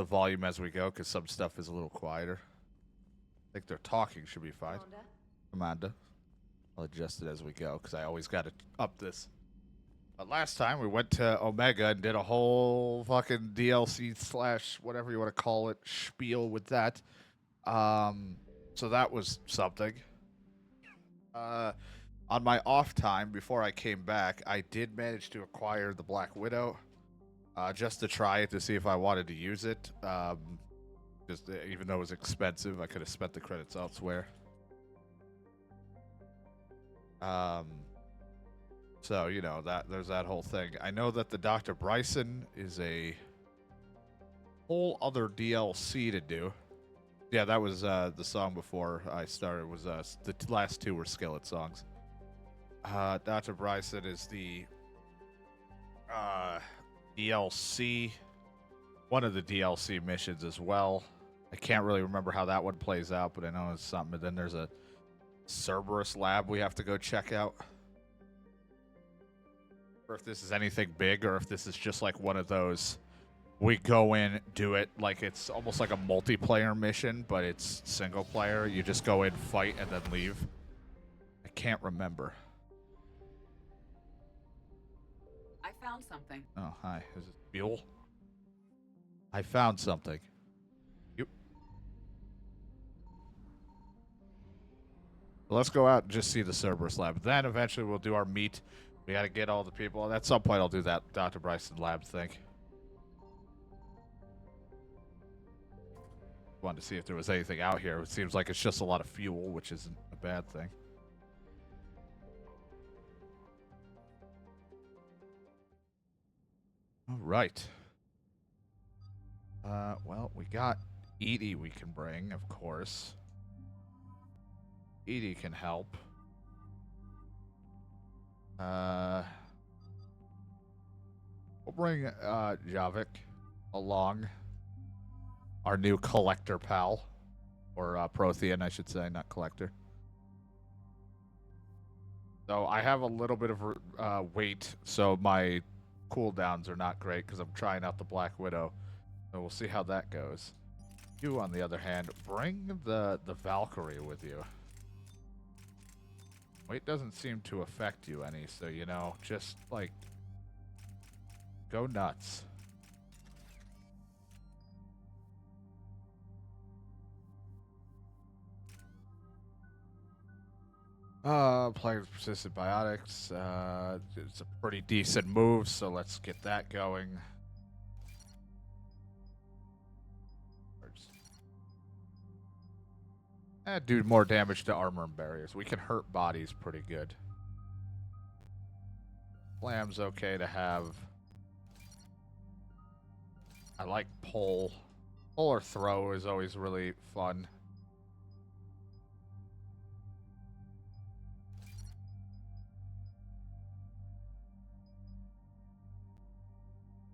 the volume as we go because some stuff is a little quieter. I think their talking should be fine. Commander. I'll adjust it as we go because I always got to up this. But last time we went to Omega and did a whole fucking DLC slash whatever you want to call it spiel with that. So that was something. On my off time before I came back, I did manage to acquire the Black Widow, just to try it to see if I wanted to use it. Just even though it was expensive, I could have spent the credits elsewhere. So you know that there's that whole thing. I know that the Dr. Bryson is a whole other DLC to do. Yeah, that was the song before I started. Was the last two were Skillet songs. Dr. Bryson is the DLC, one of the DLC missions as well. I can't really remember how that one plays out, but I know it's something. And then there's a Cerberus lab we have to go check out. Or if this is anything big, or if this is just like one of those, we go in, do it, like it's almost like a multiplayer mission, but it's single player. You just go in, fight, and then leave. I can't remember. I found something. Oh, hi. Is it fuel? I found something. Yep. Well, let's go out and just see the Cerberus lab. Then eventually we'll do our meet. We got to get all the people. And at some point I'll do that Dr. Bryson lab thing. Wanted to see if there was anything out here. It seems like it's just a lot of fuel, which isn't a bad thing. All right. Well, we got Edie we can bring, of course. Edie can help. We'll bring Javik along. Our new collector pal. Or Prothean, I should say, not collector. So I have a little bit of weight, so my cooldowns are not great because I'm trying out the Black Widow. So we'll see how that goes. You, on the other hand, bring the Valkyrie with you. Weight doesn't seem to affect you any, so, you know, just, like, go nuts. Players persistent biotics. It's a pretty decent move, so let's get that going. Do more damage to armor and barriers. We can hurt bodies pretty good. Slam's okay to have. I like pull. Pull or throw is always really fun.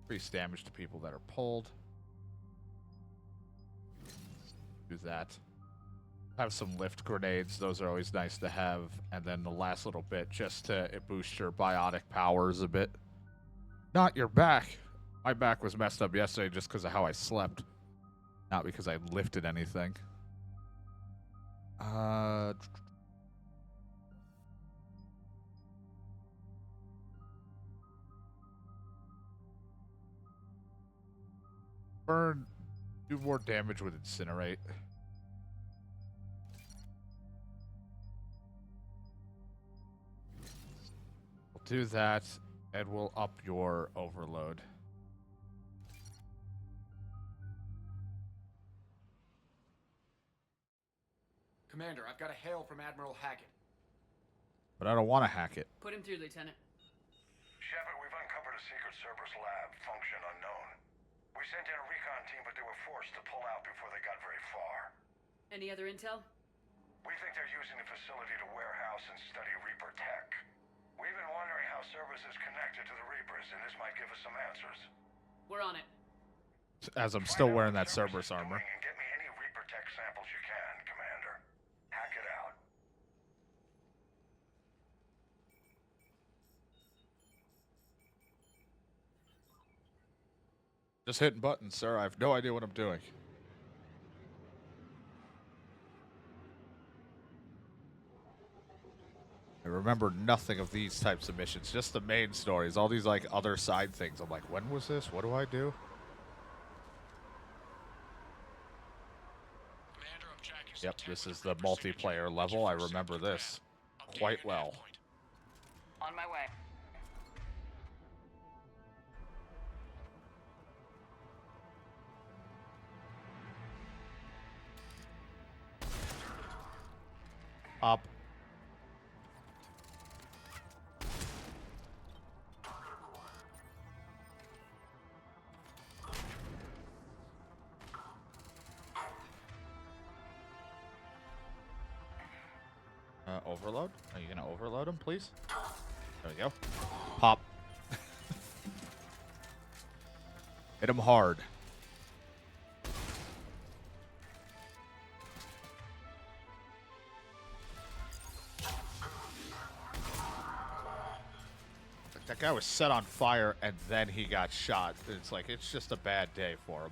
Increase damage to people that are pulled. Do that. Have some lift grenades. Those are always nice to have. And then the last little bit just to boost your biotic powers a bit. Not your back. My back was messed up yesterday just because of how I slept. Not because I lifted anything. Burn. Do more damage with Incinerate. We'll do that, and we'll up your overload. Commander, I've got a hail from Admiral Hackett. But I don't want to hack it. Put him through, Lieutenant. Shepard, we've uncovered a secret Cerberus lab, function unknown. We sent in a recon team, but they were forced to pull out before they got very far. Any other intel? We think they're using the facility to warehouse and study Reaper tech. We've been wondering how Cerberus is connected to the Reapers, and this might give us some answers. We're on it. As I'm still wearing that Cerberus armor. And get me any Reaper tech samples you can, Commander. Hack it out. Just hitting buttons, sir. I have no idea what I'm doing. I remember nothing of these types of missions, just the main stories. All these, like, other side things. I'm like, when was this? What do I do? Commander, I'm tracking some Yep, tech this with is the the Reaper signature. multiplayer level. I remember this quite well. On my way. Up. Overload? Are you gonna overload him, please? There we go. Pop. Hit him hard. Like that guy was set on fire and then he got shot. It's like, it's just a bad day for him.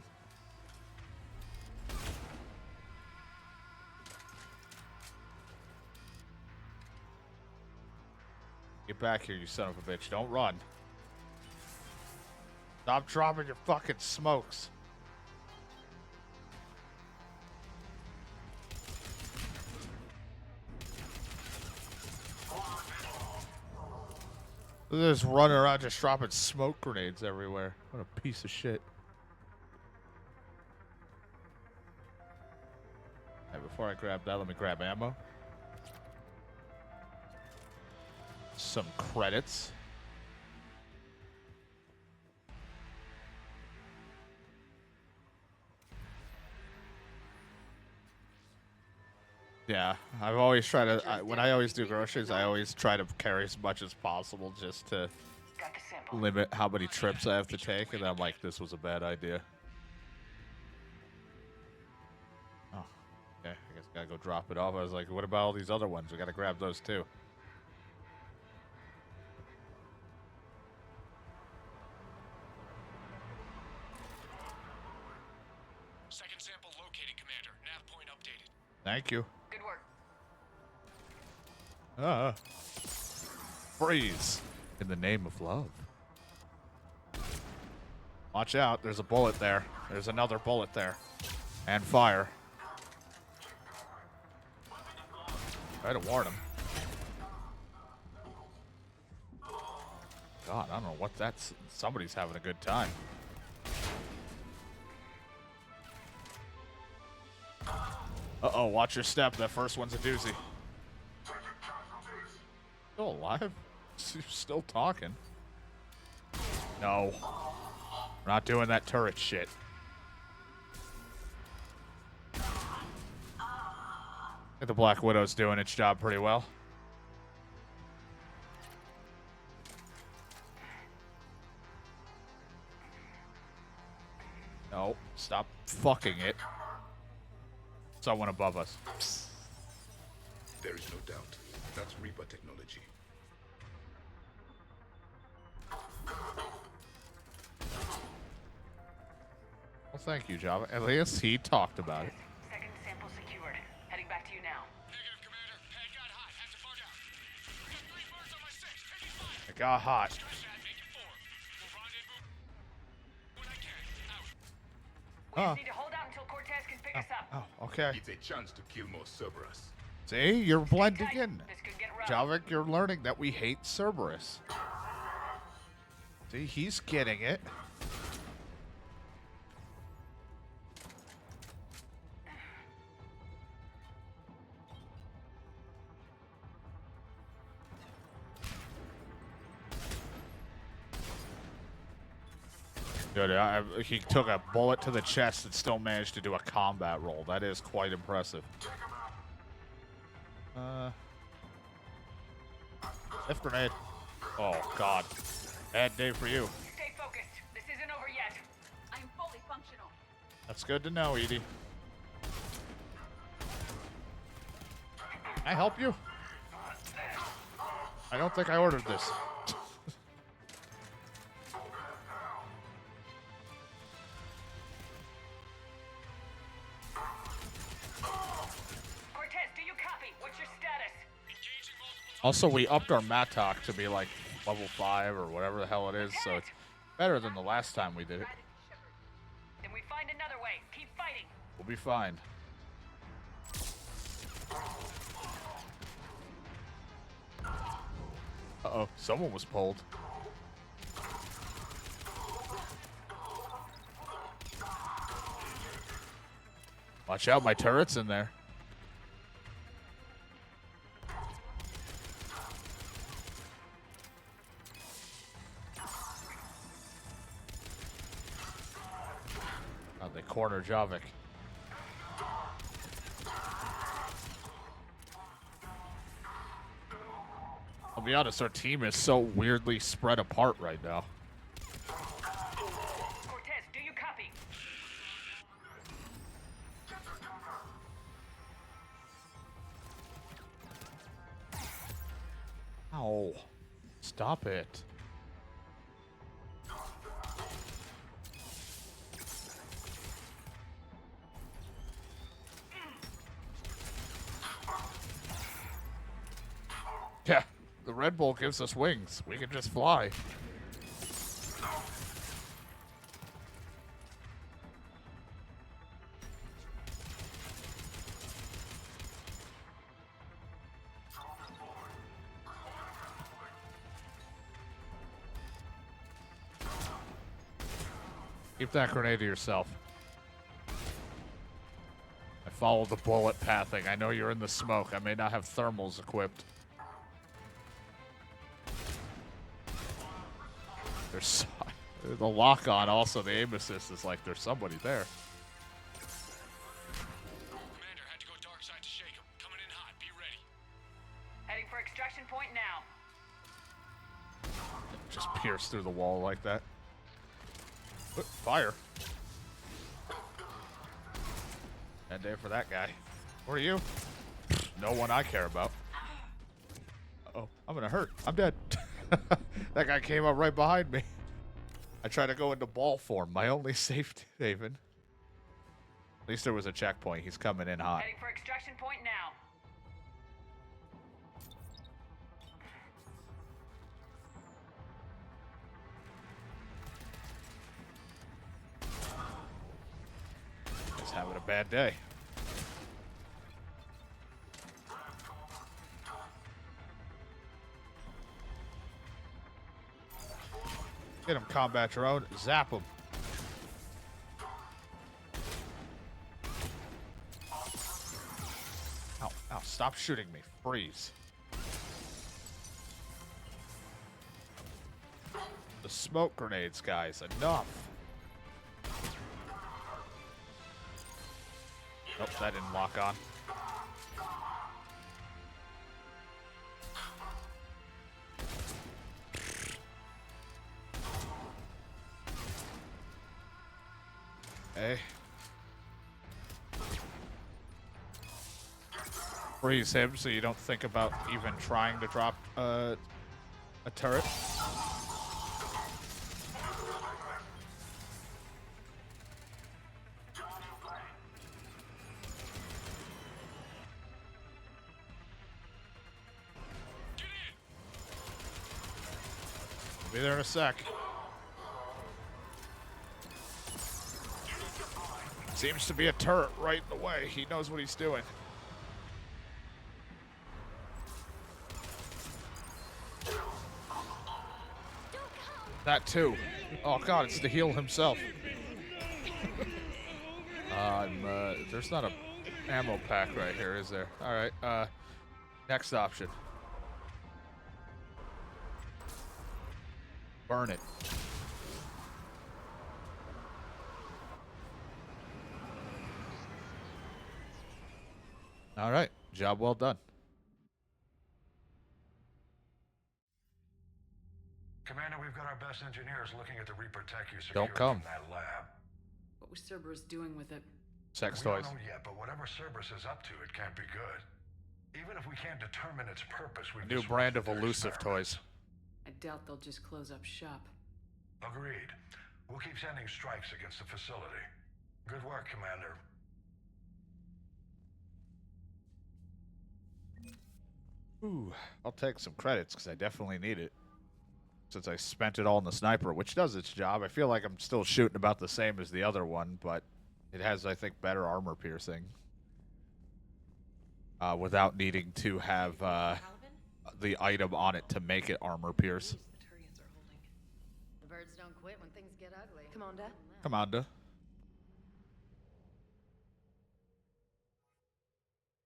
Get back here, you son of a bitch. Don't run. Stop dropping your fucking smokes. Look at this running around just dropping smoke grenades everywhere. What a piece of shit. Alright, before I grab that, let me grab ammo. Some credits. Yeah, I've always tried to, when I always do groceries, I always try to carry as much as possible just to limit how many trips I have to take, and I'm like, this was a bad idea. Oh, okay, I guess I gotta go drop it off. I was like, what about all these other ones? We gotta grab those too. Second sample located, Commander. Nav point updated. Thank you. Good work. Freeze. In the name of love. Watch out, there's a bullet there. There's another bullet there. And fire. Try to warn him. God, I don't know what that's... Somebody's having a good time. Uh-oh, watch your step. That first one's a doozy. Still alive? You're still talking. No. We're not doing that turret shit. I think the Black Widow's doing its job pretty well. No, stop fucking it. Someone above us. There is no doubt. That's Reaper technology. Well, thank you, Java. At least he talked about it. Second sample secured. Heading back to you now. Negative, Commander. Pad got hot. Had to bug out. Got 3 birds on my 6. Taking fire. It got hot. Sat, making 4. We'll rendezvous when I can. Out. We just need to hold out until Cortez can pick us up. Oh, okay. It's a chance to kill more Cerberus. See, you're blending Tight. in. This could get rough. Javik, you're learning that we hate Cerberus. See, he's getting it. Dude, he took a bullet to the chest and still managed to do a combat roll. That is quite impressive. F grenade. Oh, God. Bad day for you. Stay focused. This isn't over yet. I am fully functional. That's good to know, Edie. Can I help you? I don't think I ordered this. Also, we upped our Mattock to be like level 5 or whatever the hell it is, so it's better than the last time we did it. Then we find another way. Keep fighting. We'll be fine. Uh-oh, someone was pulled. Watch out, my turret's in there. Oh, they corner Javik. I'll be honest, our team is so weirdly spread apart right now. Cortez, do you copy? Ow. Stop it. Yeah, the Red Bull gives us wings. We can just fly. Keep that grenade to yourself. I follow the bullet pathing. I know you're in the smoke. I may not have thermals equipped. There's the lock-on, also the aim assist is like there's somebody there. Commander, had to go dark side to shake him. Coming in hot. Be ready. Heading for extraction point now. Just pierce through the wall like that. Fire. Bad day for that guy. Who are you? No one I care about. Uh-oh, I'm gonna hurt. I'm dead. That guy came up right behind me. I tried to go into ball form, my only safe haven. At least there was a checkpoint. He's coming in hot. Heading for extraction point now. Just having a bad day. Get him, combat drone. Zap him. Ow, ow, stop shooting me. Freeze. The smoke grenades, guys. Enough. Nope, that didn't lock on. Hey. Freeze him so you don't think about even trying to drop a turret. I'll be there in a sec. Seems to be a turret right in the way. He knows what he's doing. That too. Oh god, it's the heel himself. There's not a ammo pack right here, is there? Alright, next option. Burn it. All right, job well done. Commander, we've got our best engineers looking at the Reaper tech you secured Don't come. from that lab. What was Cerberus doing with it? Sex We toys. don't know yet, but whatever Cerberus is up to, it can't be good. Even if we can't determine its purpose, we've New brand of disrupted their elusive toys. experiments. I doubt they'll just close up shop. Agreed. We'll keep sending strikes against the facility. Good work, Commander. Ooh, I'll take some credits because I definitely need it. Since I spent it all on the sniper, which does its job. I feel like I'm still shooting about the same as the other one, but it has, I think, better armor piercing. Without needing to have the item on it to make it armor pierce. The birds don't quit when things get ugly. Commander? Commander.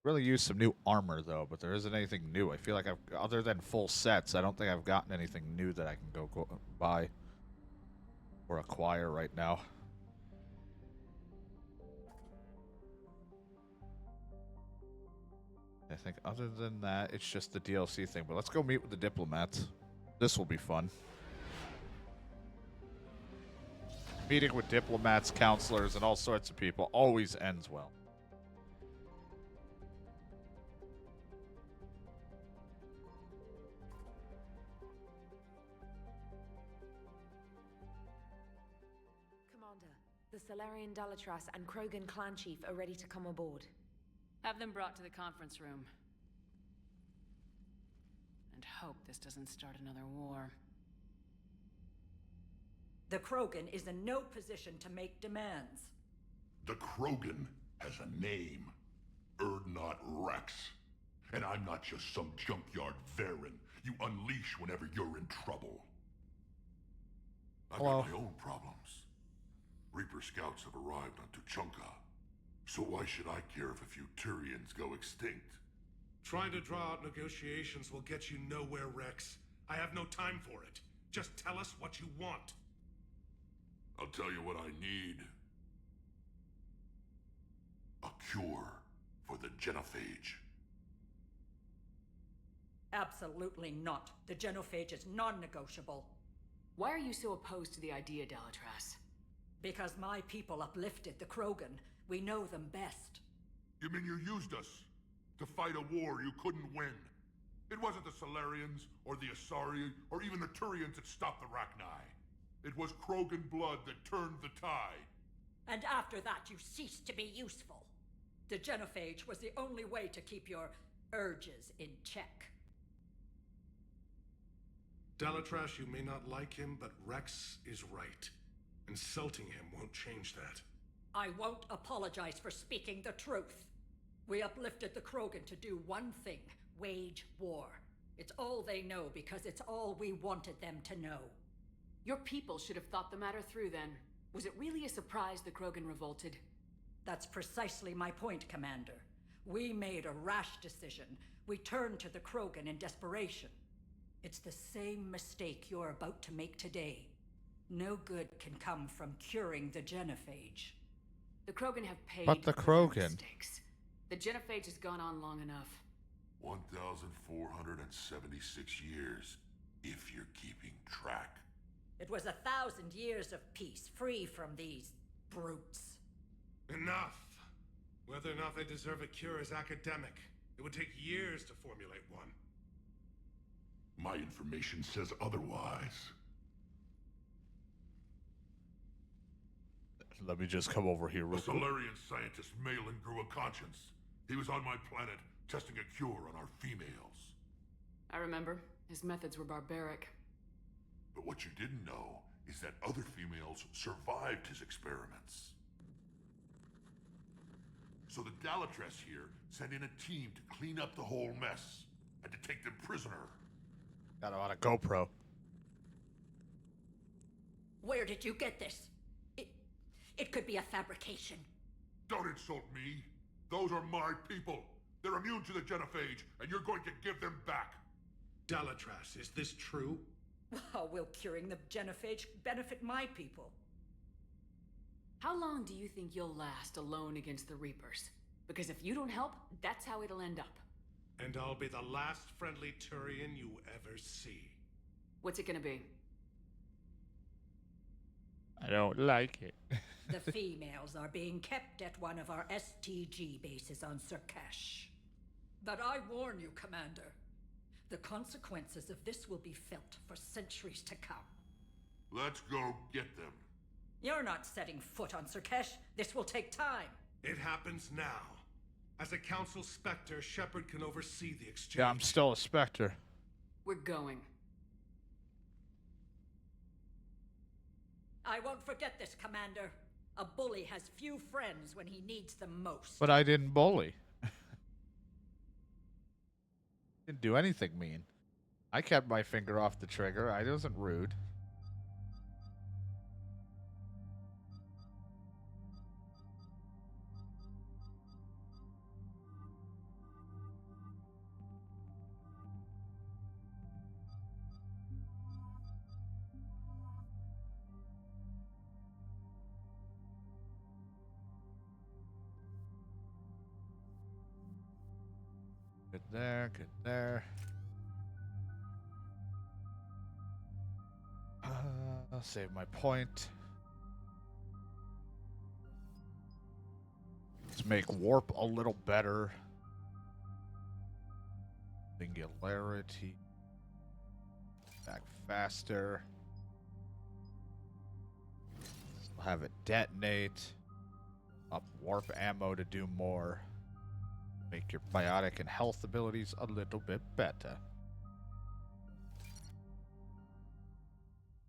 Really use some new armor though, but there isn't anything new. I feel like other than full sets, I don't think I've gotten anything new that I can go buy or acquire right now. I think other than that, it's just the DLC thing. But let's go meet with the diplomats. This will be fun. Meeting with diplomats, counselors, and all sorts of people always ends well. Commander, the Solarian Dalatras and Krogan clan chief are ready to come aboard. Have them brought to the conference room. And hope this doesn't start another war. The Krogan is in no position to make demands. The Krogan has a name. Not Rex. And I'm not just some junkyard Varen you unleash whenever you're in trouble. I've got my own problems. Reaper scouts have arrived on Tuchanka. So why should I care if a few Turians go extinct? Trying to draw out negotiations will get you nowhere, Rex. I have no time for it. Just tell us what you want. I'll tell you what I need. A cure for the genophage. Absolutely not. The genophage is non-negotiable. Why are you so opposed to the idea, Dalatras? Because my people uplifted the Krogan. We know them best. You mean you used us to fight a war you couldn't win? It wasn't the Solarians, or the Asari, or even the Turians that stopped the Rachni. It was Krogan blood that turned the tide. And after that, you ceased to be useful. The genophage was the only way to keep your urges in check. Dalatras, you may not like him, but Rex is right. Insulting him won't change that. I won't apologize for speaking the truth. We uplifted the Krogan to do one thing: wage war. It's all they know because it's all we wanted them to know. Your people should have thought the matter through then. Was it really a surprise the Krogan revolted? That's precisely my point, Commander. We made a rash decision. We turned to the Krogan in desperation. It's the same mistake you're about to make today. No good can come from curing the genophage. The Krogan have paid But the for their Krogan. mistakes. The genophage has gone on long enough. 1,476 years, if you're keeping track. It was 1,000 years of peace, free from these brutes. Enough! Whether or not they deserve a cure is academic. It would take years to formulate one. My information says otherwise. Let me just come over here A real quick. Solarian scientist, Malin, grew a conscience. He was on my planet, testing a cure on our females. I remember. His methods were barbaric. But what you didn't know is that other females survived his experiments. So the Dalatras here sent in a team to clean up the whole mess and to take them prisoner. Got him on a GoPro. Where did you get this? It could be a fabrication. Don't insult me. Those are my people. They're immune to the genophage, and you're going to give them back. Dalatras, is this true? How will curing the genophage benefit my people? How long do you think you'll last alone against the Reapers? Because if you don't help, that's how it'll end up. And I'll be the last friendly Turian you ever see. What's it gonna be? I don't like it. The females are being kept at one of our STG bases on Surkash. But I warn you, Commander, the consequences of this will be felt for centuries to come. Let's go get them. You're not setting foot on Surkash. This will take time. It happens now. As a Council Spectre, Shepard can oversee the exchange. Yeah, I'm still a Spectre. We're going. I won't forget this, Commander. A bully has few friends when he needs them most. But I didn't bully. Didn't do anything mean. I kept my finger off the trigger. I wasn't rude. Good there, good there. I'll save my point. Let's make warp a little better. Singularity. Back faster. We'll have it detonate. Up warp ammo to do more. Make your biotic and health abilities a little bit better.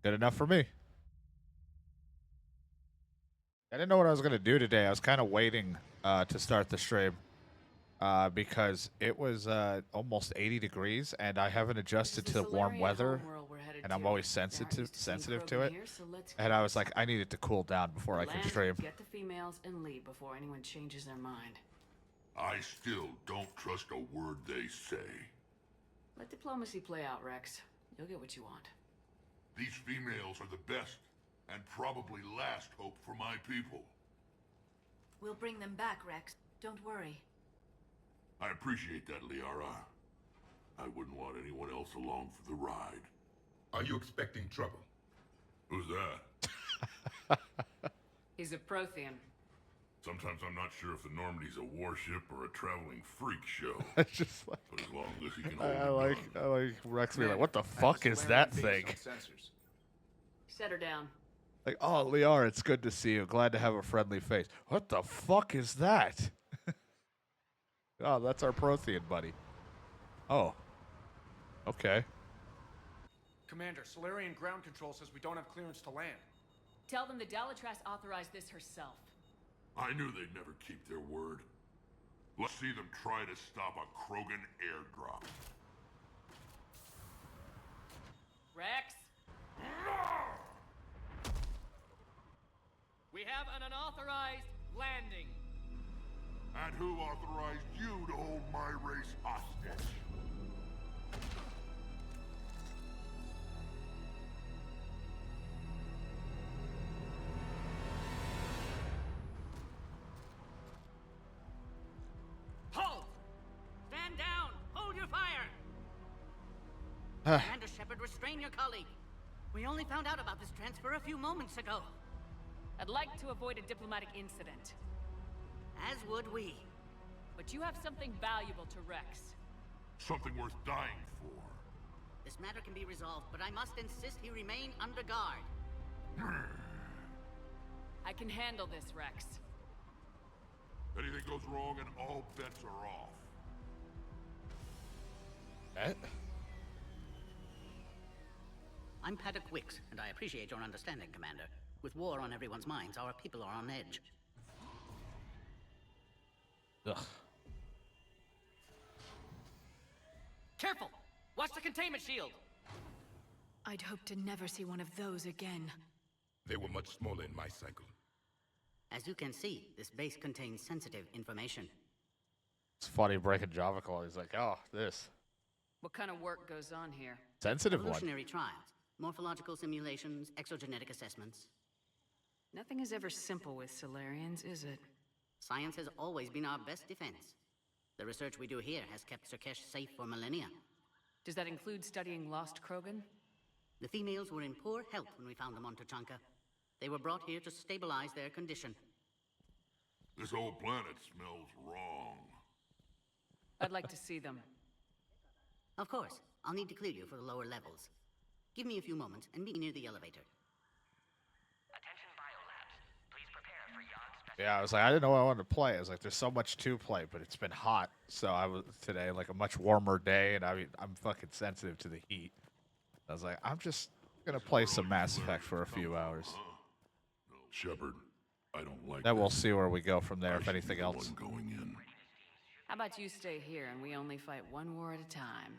Good enough for me. I didn't know what I was going to do today. I was kind of waiting to start the stream because it was almost 80 degrees and I haven't adjusted to warm weather and I'm always sensitive to it. And I was like, I need it to cool down before I can stream. Get the females and leave before anyone changes their mind. I still don't trust a word they say. Let diplomacy play out, Rex. You'll get what you want. These females are the best and probably last hope for my people. We'll bring them back, Rex. Don't worry. I appreciate that, Liara. I wouldn't want anyone else along for the ride. Are you expecting trouble? Who's that? He's a Prothean. Sometimes I'm not sure if the Normandy's a warship or a traveling freak show. It's just like, But as long as he can hold I like Rex being like, what the fuck is that thing? Set her down. Like, oh, Liara, it's good to see you. Glad to have a friendly face. What the fuck is that? Oh, that's our Prothean buddy. Oh. Okay. Commander, Solarian ground control says we don't have clearance to land. Tell them the Dalatrass authorized this herself. I knew they'd never keep their word. Let's see them try to stop a Krogan airdrop. Rex? We have an unauthorized landing. And who authorized you to hold my race hostage? Hold! Stand down! Hold your fire! Commander Shepard, restrain your colleague. We only found out about this transfer a few moments ago. I'd like to avoid a diplomatic incident. As would we. But you have something valuable to Rex. Something worth dying for. This matter can be resolved, but I must insist he remain under guard. I can handle this, Rex. Anything goes wrong and all bets are off. Bet? I'm Paddock Wicks, and I appreciate your understanding, Commander. With war on everyone's minds, our people are on edge. Ugh. Careful! Watch the containment shield! I'd hope to never see one of those again. They were much smaller in my cycle. As you can see, this base contains sensitive information. It's funny breaking Java call. He's like, oh, this. What kind of work goes on here? Sensitive one. Evolutionary trials, morphological simulations, exogenetic assessments. Nothing is ever simple with Solarians, is it? Science has always been our best defense. The research we do here has kept Surkesh safe for millennia. Does that include studying lost Krogan? The females were in poor health when we found them on Tuchanka. They were brought here to stabilize their condition. This whole planet smells wrong. I'd like to see them. Of course. I'll need to clear you for the lower levels. Give me a few moments and meet me near the elevator. Yeah, I was like, I didn't know I wanted to play. I was like, there's so much to play, but it's been hot. So I was today, like a much warmer day, and I'm fucking sensitive to the heat. I was like, I'm just gonna play some Mass Effect for a few hours. No, Shepard, I don't like Then we'll this. see where we go from there, I if should be anything the else. one going in. How about you stay here and we only fight one war at a time?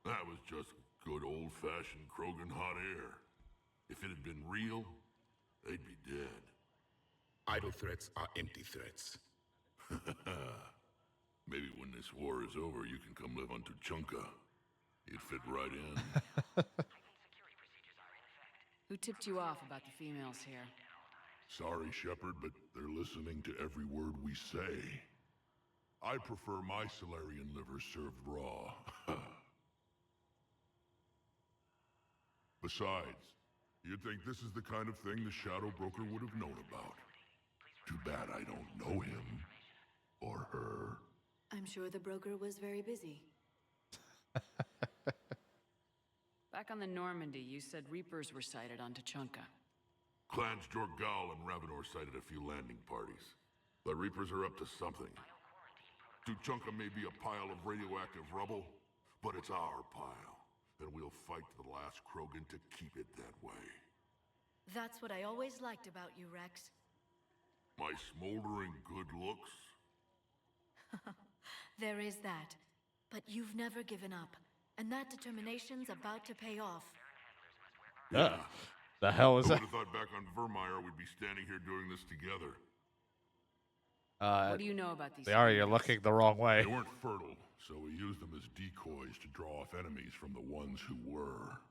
That was just good old-fashioned Krogan hot air. If it had been real, they'd be dead. Idle threats are empty threats. Maybe when this war is over, you can come live on Tuchanka. You'd fit right in. Who tipped you off about the females here? Sorry, Shepard, but they're listening to every word we say. I prefer my Solarian liver served raw. Besides, you'd think this is the kind of thing the Shadow Broker would have known about. Too bad I don't know him. Or her. I'm sure the broker was very busy. Back on the Normandy, you said Reapers were sighted on Tuchanka. Clans Jorgal and Ravenor sighted a few landing parties. The Reapers are up to something. Tuchanka may be a pile of radioactive rubble, but it's our pile. And we'll fight to the last Krogan to keep it that way. That's what I always liked about you, Rex. My smoldering good looks? There is that. But you've never given up. And that determination's about to pay off. Yeah. The hell is Who that? would have thought back on Vermeer we'd be standing here doing this together? What do you know about these? They are. You're looking the wrong way. They weren't fertile, so we used them as decoys to draw off enemies from the ones who were.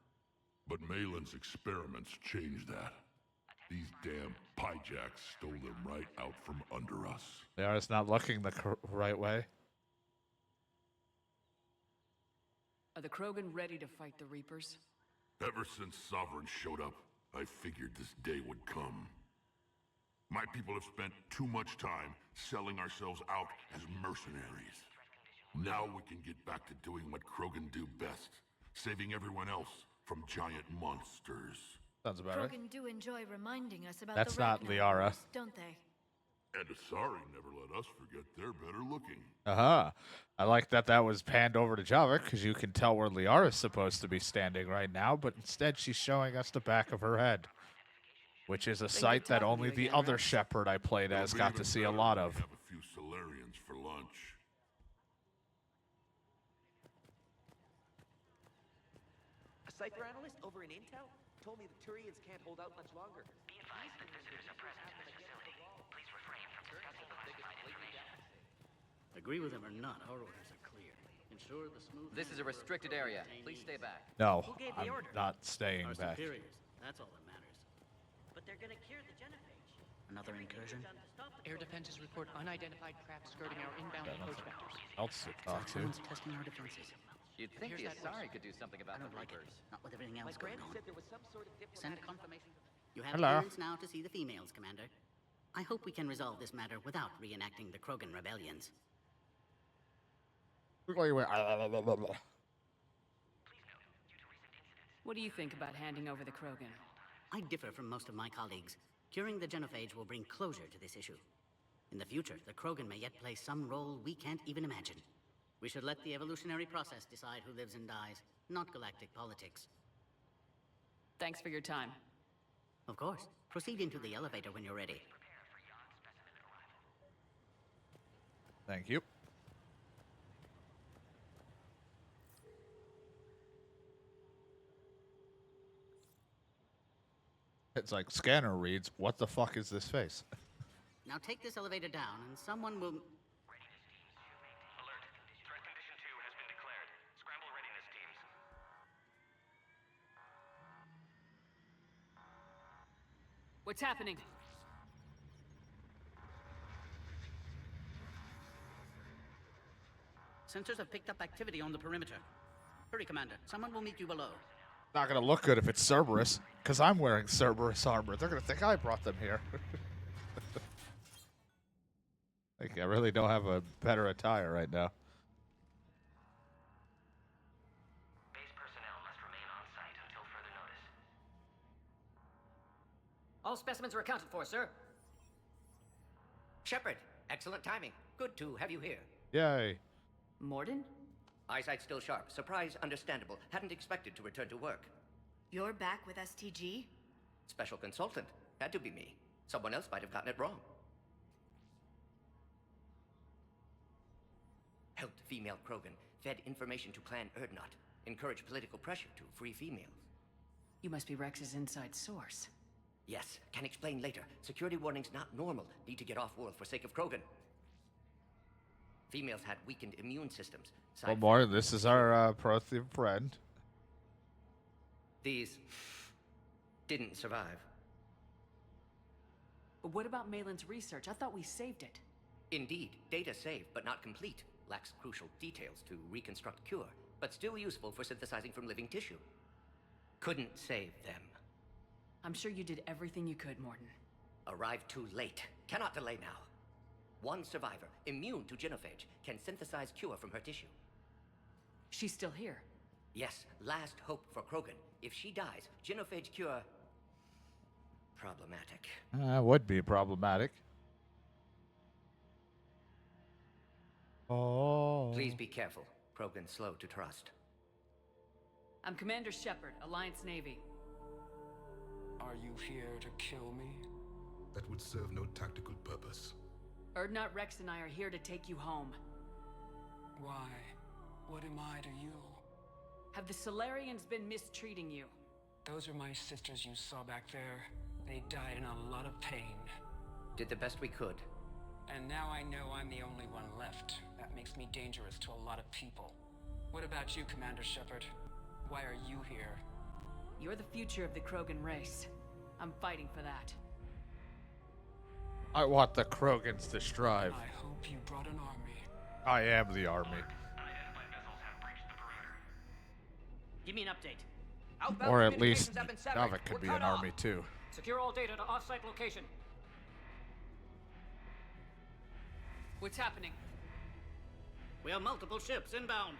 But Malin's experiments changed that. These damn pyjacks stole them right out from under us. They are just not looking the right way. Are the Krogan ready to fight the Reapers? Ever since Sovereign showed up, I figured this day would come. My people have spent too much time selling ourselves out as mercenaries. Now we can get back to doing what Krogan do best, saving everyone else from giant monsters. Sounds about right. Krogan do enjoy reminding us about That's the not Ragnar Liara. Wars, don't they? And Asari never let us forget they're better looking. I like that was panned over to Javik, because you can tell where Liara's supposed to be standing right now, but instead she's showing us the back of her head, which is a sight that only the other Shepard I played as got to see a lot of. Have a few Solarians for lunch. A cipher analyst over in Intel told me the Turians can't hold out much longer. Be advised that visitors are present in this facility. Please refrain from discussing classified information. Agree with him or not, our orders are clear. Ensure the smooth. This is a restricted area. Please stay back. No, Who gave the I'm order? not staying Our back. superiors. That's all that matters. But they're gonna clear the genophage. Another incursion? Air defenses report unidentified craft skirting our inbound approach vectors. Else to talk to. Someone's testing our defenses. You'd think the Asari could do something I about the don't like it. Reapers. Not with everything My else going friend on. said there was some sort of Send diplomatic confirmation. You have Hello. clearance now to see the females, Commander. I hope we can resolve this matter without reenacting the Krogan rebellions. What do you think about handing over the Krogan? I differ from most of my colleagues. Curing the genophage will bring closure to this issue. In the future, the Krogan may yet play some role we can't even imagine. We should let the evolutionary process decide who lives and dies, not galactic politics. Thanks for your time. Of course. Proceed into the elevator when you're ready. Thank you. It's like scanner reads, what the fuck is this face? Now take this elevator down and someone will... Alert. Threat condition 2 has been declared. Scramble readiness teams. What's happening? Sensors have picked up activity on the perimeter. Hurry, Commander. Someone will meet you below. Not gonna look good if it's Cerberus, because I'm wearing Cerberus armor. They're gonna think I brought them here. Like, I really don't have a better attire right now. Base personnel must remain on site until further notice. All specimens are accounted for, sir. Shepard, excellent timing. Good to have you here. Yay. Morden? Eyesight still sharp. Surprise understandable. Hadn't expected to return to work. You're back with STG? Special consultant. Had to be me. Someone else might have gotten it wrong. Helped female Krogan. Fed information to Clan Erdnot. Encouraged political pressure to free females. You must be Rex's inside source. Yes, can explain later. Security warnings not normal. Need to get off-world for sake of Krogan. Females had weakened immune systems. Well, Martin, this is our Prothean friend. These didn't survive. But what about Malin's research? I thought we saved it. Indeed, data saved, but not complete. Lacks crucial details to reconstruct cure, but still useful for synthesizing from living tissue. Couldn't save them. I'm sure you did everything you could, Morden. Arrived too late. Cannot delay now. One survivor, immune to genophage, can synthesize cure from her tissue. She's still here. Yes, last hope for Krogan. If she dies, genophage cure... problematic. Would be problematic. Oh. Please be careful. Krogan slow to trust. I'm Commander Shepard, Alliance Navy. Are you here to kill me? That would serve no tactical purpose. Erdnot, Rex, and I are here to take you home. Why? What am I to you? Have the Solarians been mistreating you? Those are my sisters you saw back there. They died in a lot of pain. Did the best we could. And now I know I'm the only one left. That makes me dangerous to a lot of people. What about you, Commander Shepard? Why are you here? You're the future of the Krogan race. I'm fighting for that. I want the Krogans to strive. I hope you brought an army. I am the army. Unidentified vessels have breached the perimeter. Give me an update. Outbound Or at least communications have been severed. Navik could We're be cut an off. army too. Secure all data to off-site location. What's happening? We have multiple ships inbound.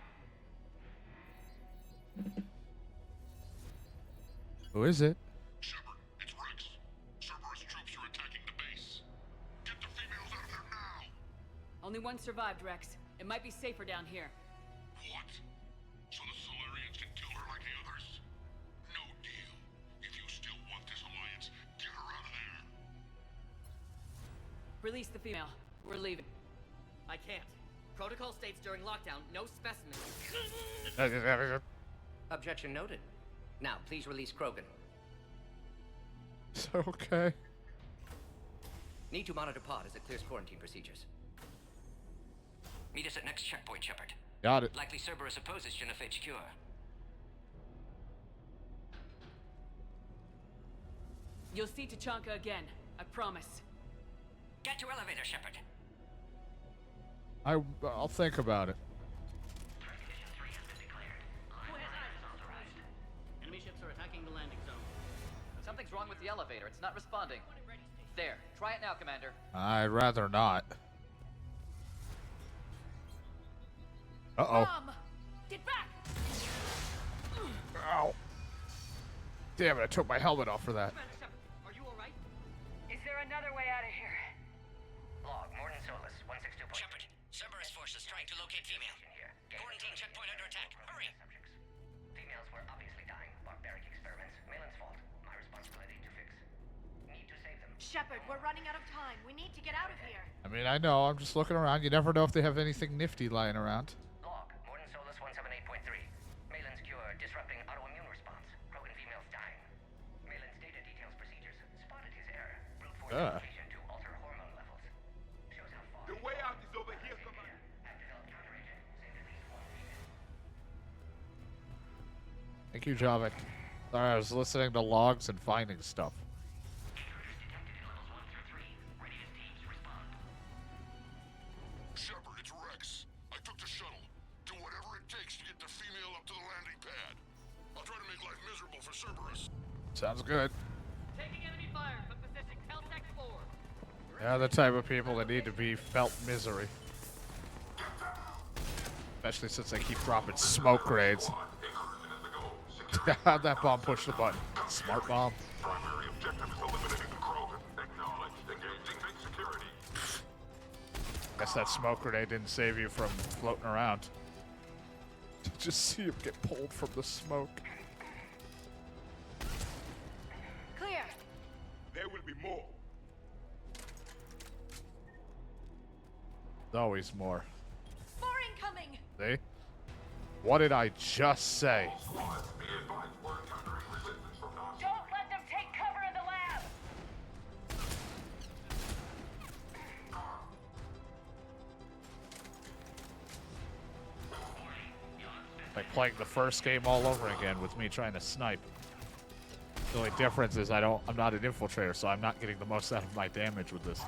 Who is it? Shepard, it's Rex. Cerberus troops are attacking the base. Get the females out of there now! Only one survived, Rex. It might be safer down here. What? So the Solarians can kill her like the others? No deal. If you still want this alliance, get her out of there. Release the female. We're leaving. I can't. Protocol states during lockdown, no specimens. Objection noted. Now, please release Krogan. Okay. Need to monitor pod as it clears quarantine procedures. Meet us at next checkpoint, Shepard. Got it. Likely Cerberus opposes genophage cure. You'll see Tachanka again. I promise. Get to elevator, Shepard. I'll think about it. Enemy ships are attacking the landing zone. Something's wrong with the elevator. It's not responding. There. Try it now, Commander. I'd rather not. Uh-oh. Mom! Get back! Ow. Damn it, I took my helmet off for that. Are you alright? Is there another way out of here? Log, Morden Solus, 162. Shepard, Cerberus forces trying to locate female. Quarantine checkpoint under attack. Hurry! Females were obviously dying. Barbaric experiments. Malin's fault. My responsibility to fix. Need to save them. Shepard, we're running out of time. We need to get out of here. I mean, I know, I'm just looking around. You never know if they have anything nifty lying around. Log, Morden Solus 178.3. Malin's cure disrupting autoimmune response. Krogan females dying. Malin's data details procedures. Spotted his error. Brute force application to alter hormone levels. Shows how far. The way out is over here, Commander. Have developed counteragent. Saved at least one female. Thank you, Javik. Sorry, I was listening to logs and finding stuff. Shepard, it's Rex. I took the shuttle. Do whatever it takes to get the female up to the landing pad. I'll try to make life miserable for Cerberus. Sounds good. Taking enemy fire from position Caltech 4. Yeah, the type of people that need to be felt misery. Especially since they keep dropping smoke grenades. How'd that bomb push the button? Smart bomb. Primary objective is eliminating the Krogan. Acknowledged. Engaging big security. Guess that smoke grenade didn't save you from floating around. Just see him get pulled from the smoke. Clear. There will be more. There's always more. More incoming. See? What did I just say? Don't let them take cover in the lab! Like playing the first game all over again with me trying to snipe. The only difference is I'm not an infiltrator, so I'm not getting the most out of my damage with this.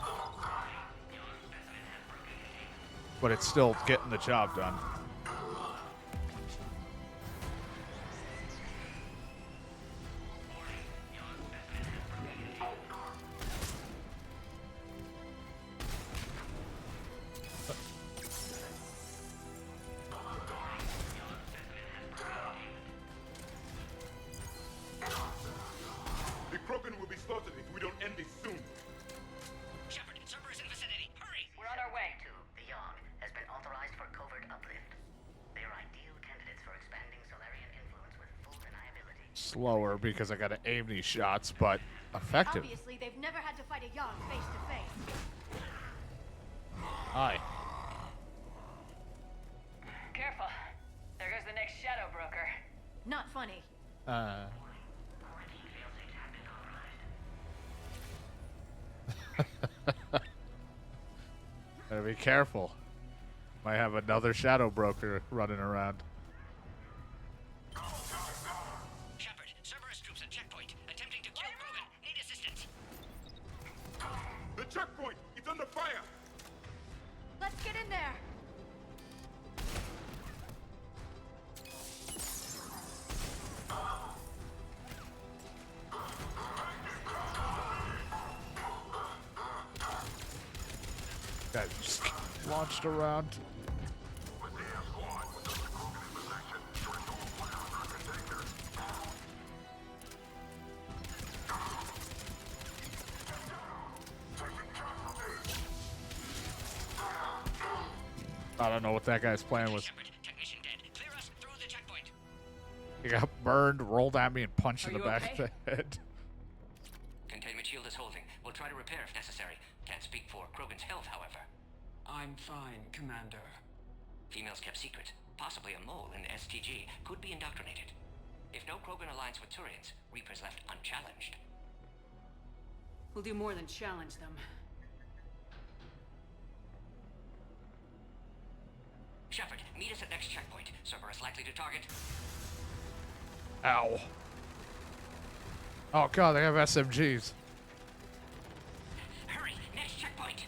But it's still getting the job done. The Krogan will be slaughtered if we don't end this soon. Shepard, Cerberus in vicinity. Hurry! We're on our way. The Yogg has been authorized for covert uplift. They are ideal candidates for expanding Solarian influence with full deniability. Slower because I gotta aim these shots, but effective. Obviously, they've never had to fight a Yogg face to face. Hi. Careful. There goes the next shadow broker. Not funny. Gotta be careful. Might have another shadow broker running around. Shepard, Cerberus troops at checkpoint, attempting to kill Krogan. Need assistance. The checkpoint! It's under fire! Let's get in there. Got just launched around. I don't know what that guy's plan was. Technician dead. Clear us through the checkpoint. He got burned, rolled at me, and punched in the you back okay? of the head. Containment shield is holding. We'll try to repair if necessary. Can't speak for Krogan's health, however. I'm fine, Commander. Females kept secret. Possibly a mole in the STG could be indoctrinated. If no Krogan aligns with Turians, Reapers left unchallenged. We'll do more than challenge them. Shepard, meet us at next checkpoint. Cerberus likely to target. Ow. Oh god, they have SMGs. Hurry, next checkpoint.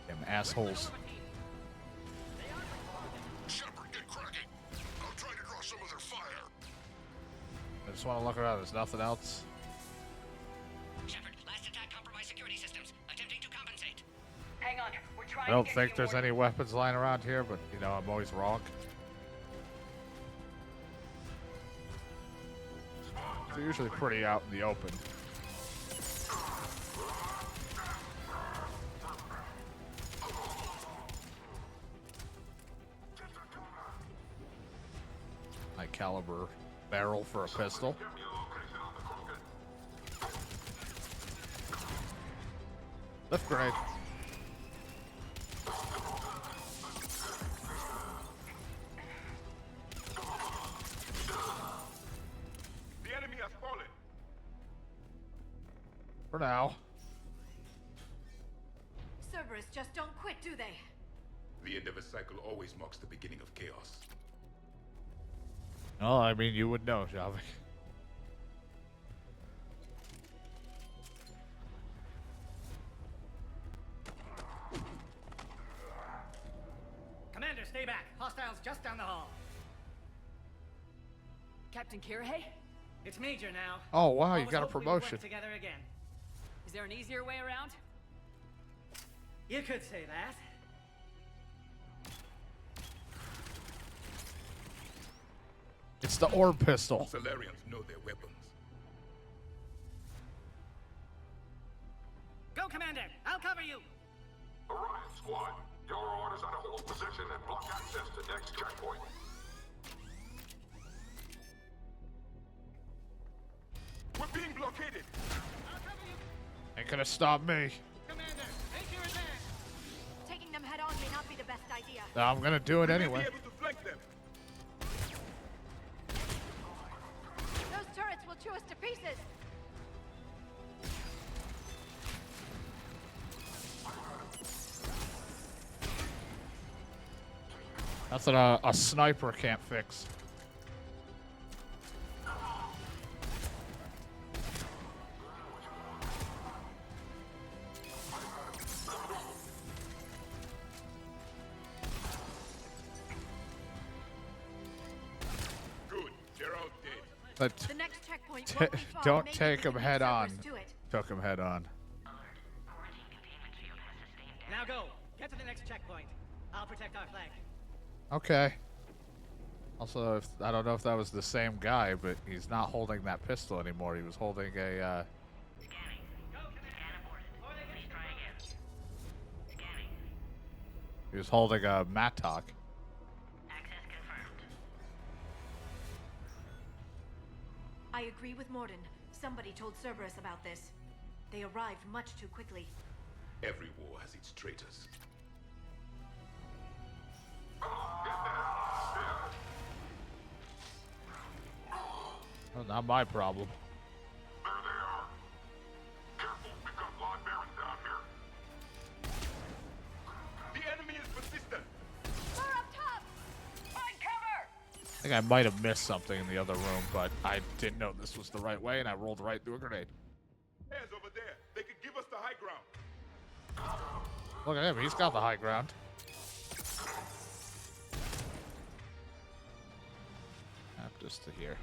Them assholes. Shepard, get cracking. I'll try to draw some of their fire. I just want to look around. There's nothing else. Shepard, last attack compromised security systems. Attempting to compensate. Hang on. We're trying I don't to get think you there's more- any weapons lying around here, but you know, I'm always wrong. They're usually pretty out in the open. High caliber barrel for a pistol. Lift grenade. The enemy has fallen. For now. Cerberus just don't quit, do they? The end of a cycle always marks the beginning of chaos. Oh, I mean, you would know, Javik. Commander, stay back. Hostiles just down the hall. Captain Kirihei? It's Major now. Oh, wow, All you was got a hoped we'd promotion. work together again. Is there an easier way around? You could say that. It's the orb pistol. Solarians know their weapons. Go, Commander! I'll cover you! Orion Squad, your orders are to hold position and block access to next checkpoint. We're being blockaded! Ain't gonna stop me. Commander, make your advance! Taking them head on may not be the best idea. No, I'm gonna do it We anyway. may be able to flank them. Those turrets will chew us to pieces. Nothing a sniper can't fix. Good, they're out dead. But The next checkpoint won't be far. don't Maybe take we can him make head on. Cerberus to it. Took him head on. Now go. Get to the next checkpoint. I'll protect our flank. Okay. Also, I don't know if that was the same guy, but he's not holding that pistol anymore. He was holding a. He was holding a mattock. I agree with Morden. Somebody told Cerberus about this. They arrived much too quickly. Every war has its traitors. Well, not my problem. There they are. Careful, we've got Lord Baron down here. The enemy is persistent. We're up top! Find cover! I think I might have missed something in the other room, but I didn't know this was the right way, and I rolled right through a grenade. Hands over there. They could give us the high ground. Look at him. He's got the high ground. Up just to here.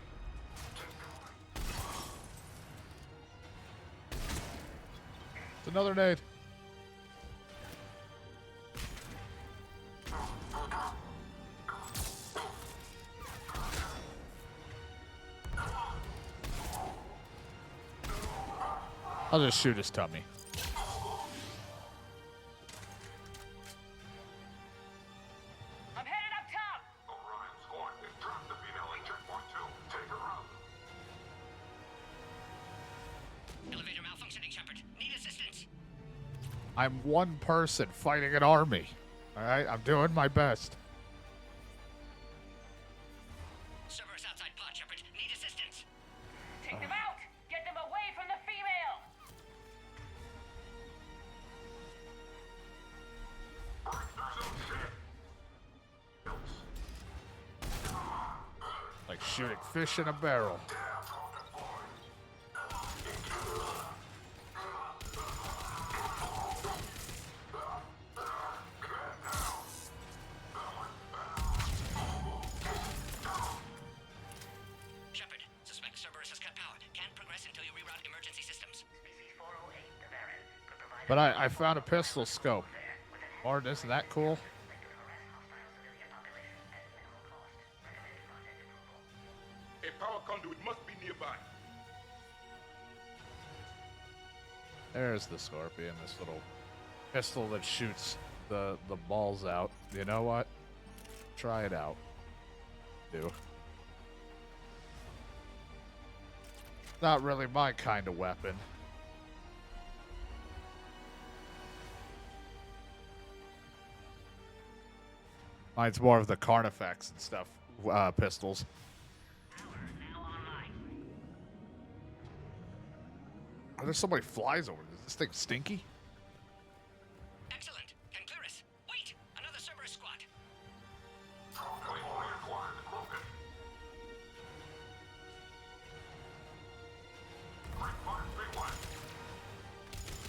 It's another nade. I'll just shoot his tummy. I'm headed up top! Orion Squad, they've trapped the female in checkpoint 2. Take her out. Elevator malfunctioning, Shepard. Need assistance. I'm one person fighting an army. All right, I'm doing my best. Cerberus outside pod, Shepard. Need assistance. Take them out! Get them away from the female! Like shooting fish in a barrel. Shepard, suspect Cerberus has cut power. Can't progress until you reroute emergency systems. Species 408, the Baron, could provide But I found a pistol scope. Or isn't that cool? A power conduit must be nearby. There's the Scorpion, this little pistol that shoots the balls out. You know what? Try it out. Do. Not really my kind of weapon. Mine's more of the Carnifex and stuff, pistols. Oh, there's somebody flies over. Is this thing stinky? Excellent. Can clear us. Wait! Another Cerberus squad.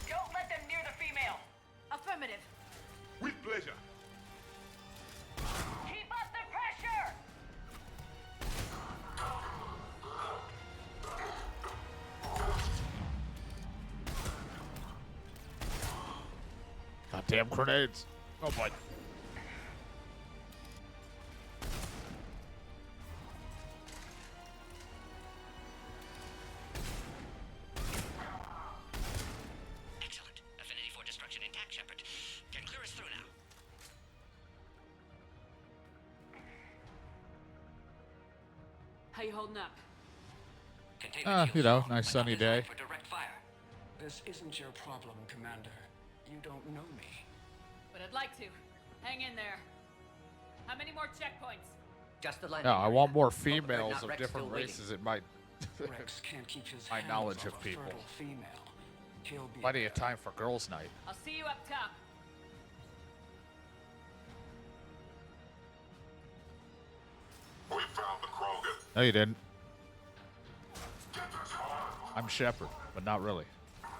Don't let them near the female! Affirmative. With pleasure. Keep up the pressure! Goddamn grenades. Oh boy. Excellent. Affinity for destruction intact, Shepard. Can clear us through now. How you holding up? You know, nice sunny day. For direct fire. This isn't your problem, Commander. You don't know me. But I'd like to. Hang in there. How many more checkpoints? Just the line. No, I want more Not females of Rex different still waiting. races in my Rex can't keep his my hands knowledge off of a people. fertile female. He'll be Plenty of time for girls' night. I'll see you up top. We found the Krogan. No, you didn't. I'm Shepard, but not really.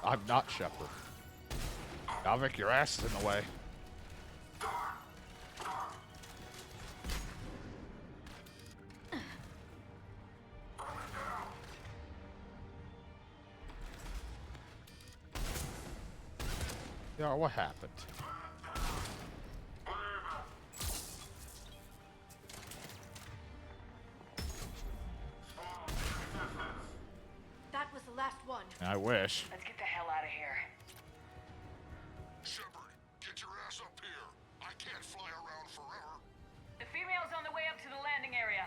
I'm not Shepard. Dalvik, your ass is in the way. Yeah, what happened? That was the last one. I wish. Let's get the hell out of here. Shepard, get your ass up here. I can't fly around forever. The female's on the way up to the landing area.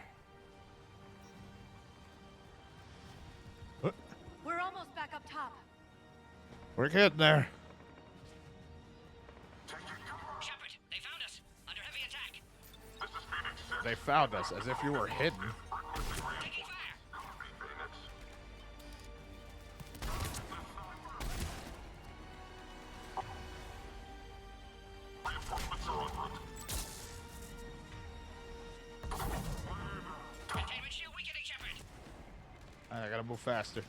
We're almost back up top. We're getting there. Shepard, they found us. Under heavy attack. This is Phoenix 6. They found us as if you were hidden. Taking fire. Copy, Phoenix. Reinforcements are en route. Containment shield weakening, Shepard. I gotta move faster.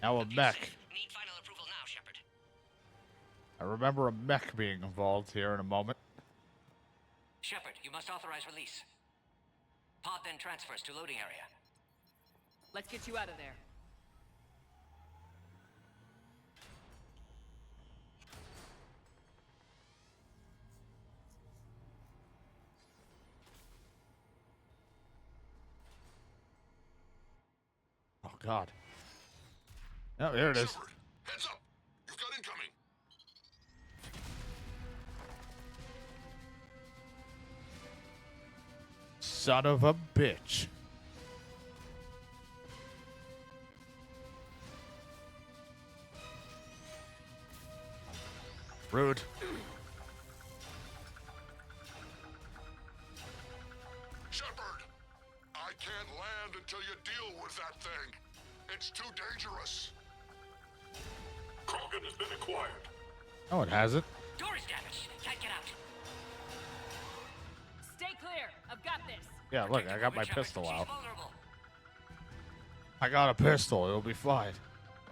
Now a mech. Need final approval now, Shepard. I remember a mech being involved here in a moment. Shepard, you must authorize release. Pod then transfers to loading area. Let's get you out of there. Oh God. Oh, there it is. Shepard, heads up. You've got incoming. Son of a bitch. Rude. Shepard, I can't land until you deal with that thing. It's too dangerous. Krogan has been acquired. No, it hasn't. Door is damaged. Can't get out. Stay clear. I've got this. Yeah, look, I got my Shepard, pistol she's out. vulnerable. I got a pistol. It'll be fine.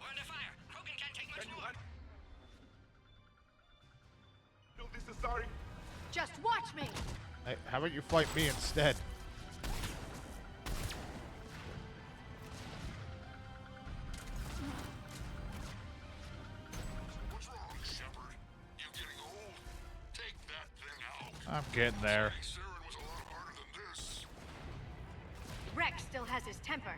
We're under fire. Krogan can't take much more. No, this is sorry. Just watch me. Hey, how about you fight me instead? What's wrong, Shepard? You getting old? Take that thing out. I'm getting there. Saren was a lot harder than this. Rex still has his temper.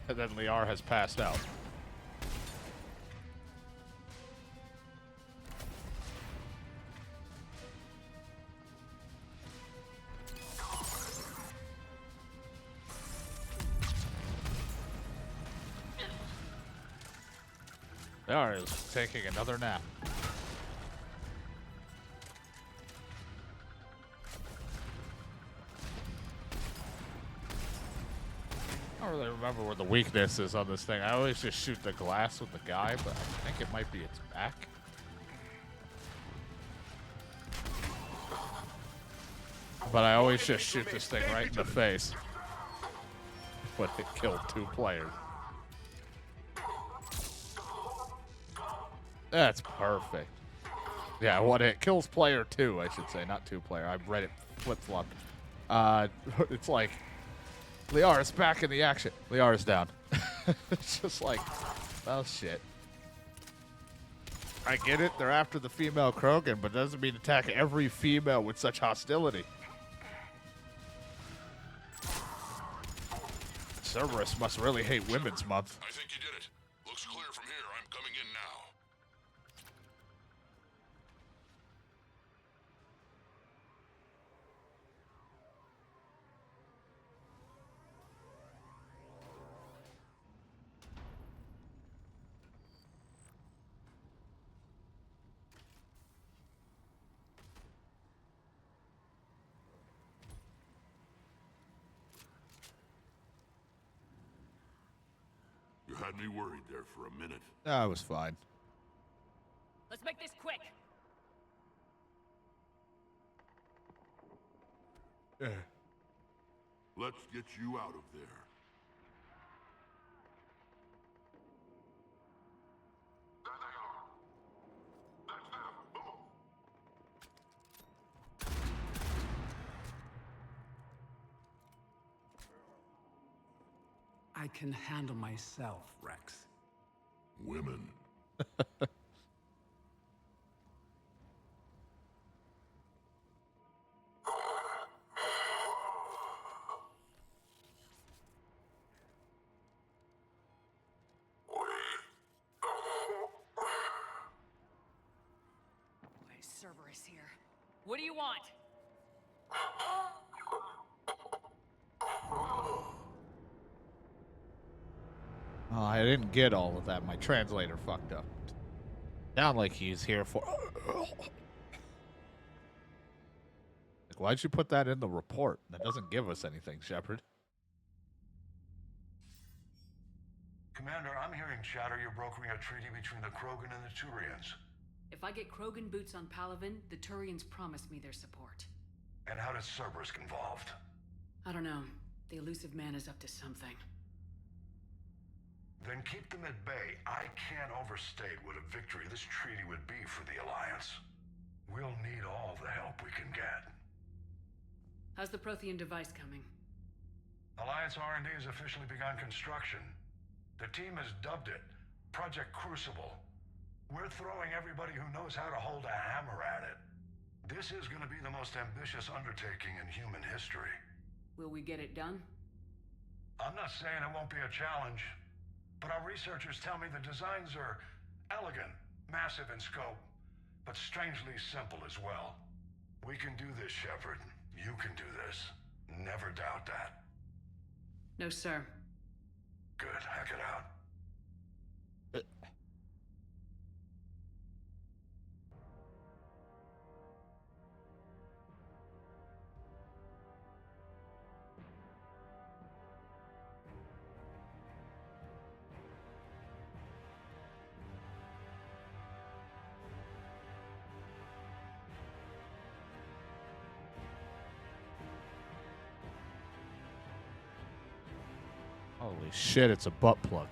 And then Liar has passed out. Liar is taking another nap. I don't really remember where the weakness is on this thing. I always just shoot the glass with the guy, but I think it might be its back. But I always just shoot this thing right in the face. But it killed 2 players. That's perfect. Yeah, what it kills player 2, I should say, not 2-player. I've read it flip-flopped. It's like, Liara's back in the action. Liara's down. It's just like, well, shit. I get it, they're after the female Krogan, but it doesn't mean attack every female with such hostility. Cerberus must really hate Women's Month. I think you did it. Looks clear from here. I'm coming in now. You had me worried there for a minute. I was fine. Let's make this quick. Let's get you out of there. There they are. That's them. Move. I can handle myself, Rex. Women. Why is Cerberus here? What do you want? Oh, I didn't get all of that. My translator fucked up. Sound like he's here for... Like, why'd you put that in the report? That doesn't give us anything, Shepard. Commander, I'm hearing chatter you're brokering a treaty between the Krogan and the Turians. If I get Krogan boots on Palaven, the Turians promise me their support. And how does Cerberus get involved? I don't know. The elusive man is up to something. Then keep them at bay. I can't overstate what a victory this treaty would be for the Alliance. We'll need all the help we can get. How's the Prothean device coming? Alliance R&D has officially begun construction. The team has dubbed it Project Crucible. We're throwing everybody who knows how to hold a hammer at it. This is going to be the most ambitious undertaking in human history. Will we get it done? I'm not saying it won't be a challenge, but our researchers tell me the designs are elegant, massive in scope, but strangely simple as well. We can do this, Shepard. You can do this. Never doubt that. No, sir. Good. Hack it out. Holy shit, it's a butt plug.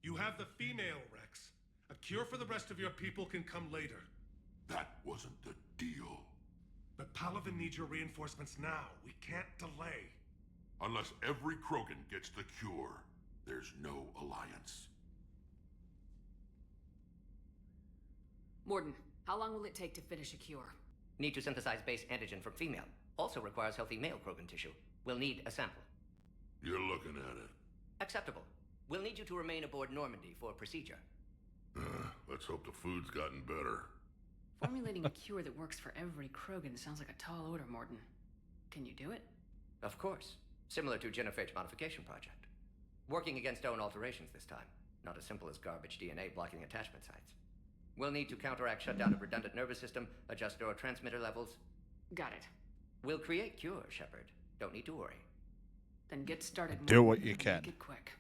You have the female, Rex. A cure for the rest of your people can come later. That wasn't the deal. But Palaven needs your reinforcements now. We can't delay. Unless every Krogan gets the cure, there's no alliance. Morden, how long will it take to finish a cure? Need to synthesize base antigen from female. Also requires healthy male Krogan tissue. We'll need a sample. You're looking at it. Acceptable. We'll need you to remain aboard Normandy for procedure. Let's hope the food's gotten better. Formulating a cure that works for every Krogan sounds like a tall order, Morden. Can you do it? Of course. Similar to Genophage modification project. Working against own alterations this time. Not as simple as garbage DNA blocking attachment sites. We'll need to counteract shutdown of redundant nervous system, adjust neurotransmitter levels. Got it. We'll create cure, Shepard. Don't need to worry. Then get started. Do what you can. Make it quick.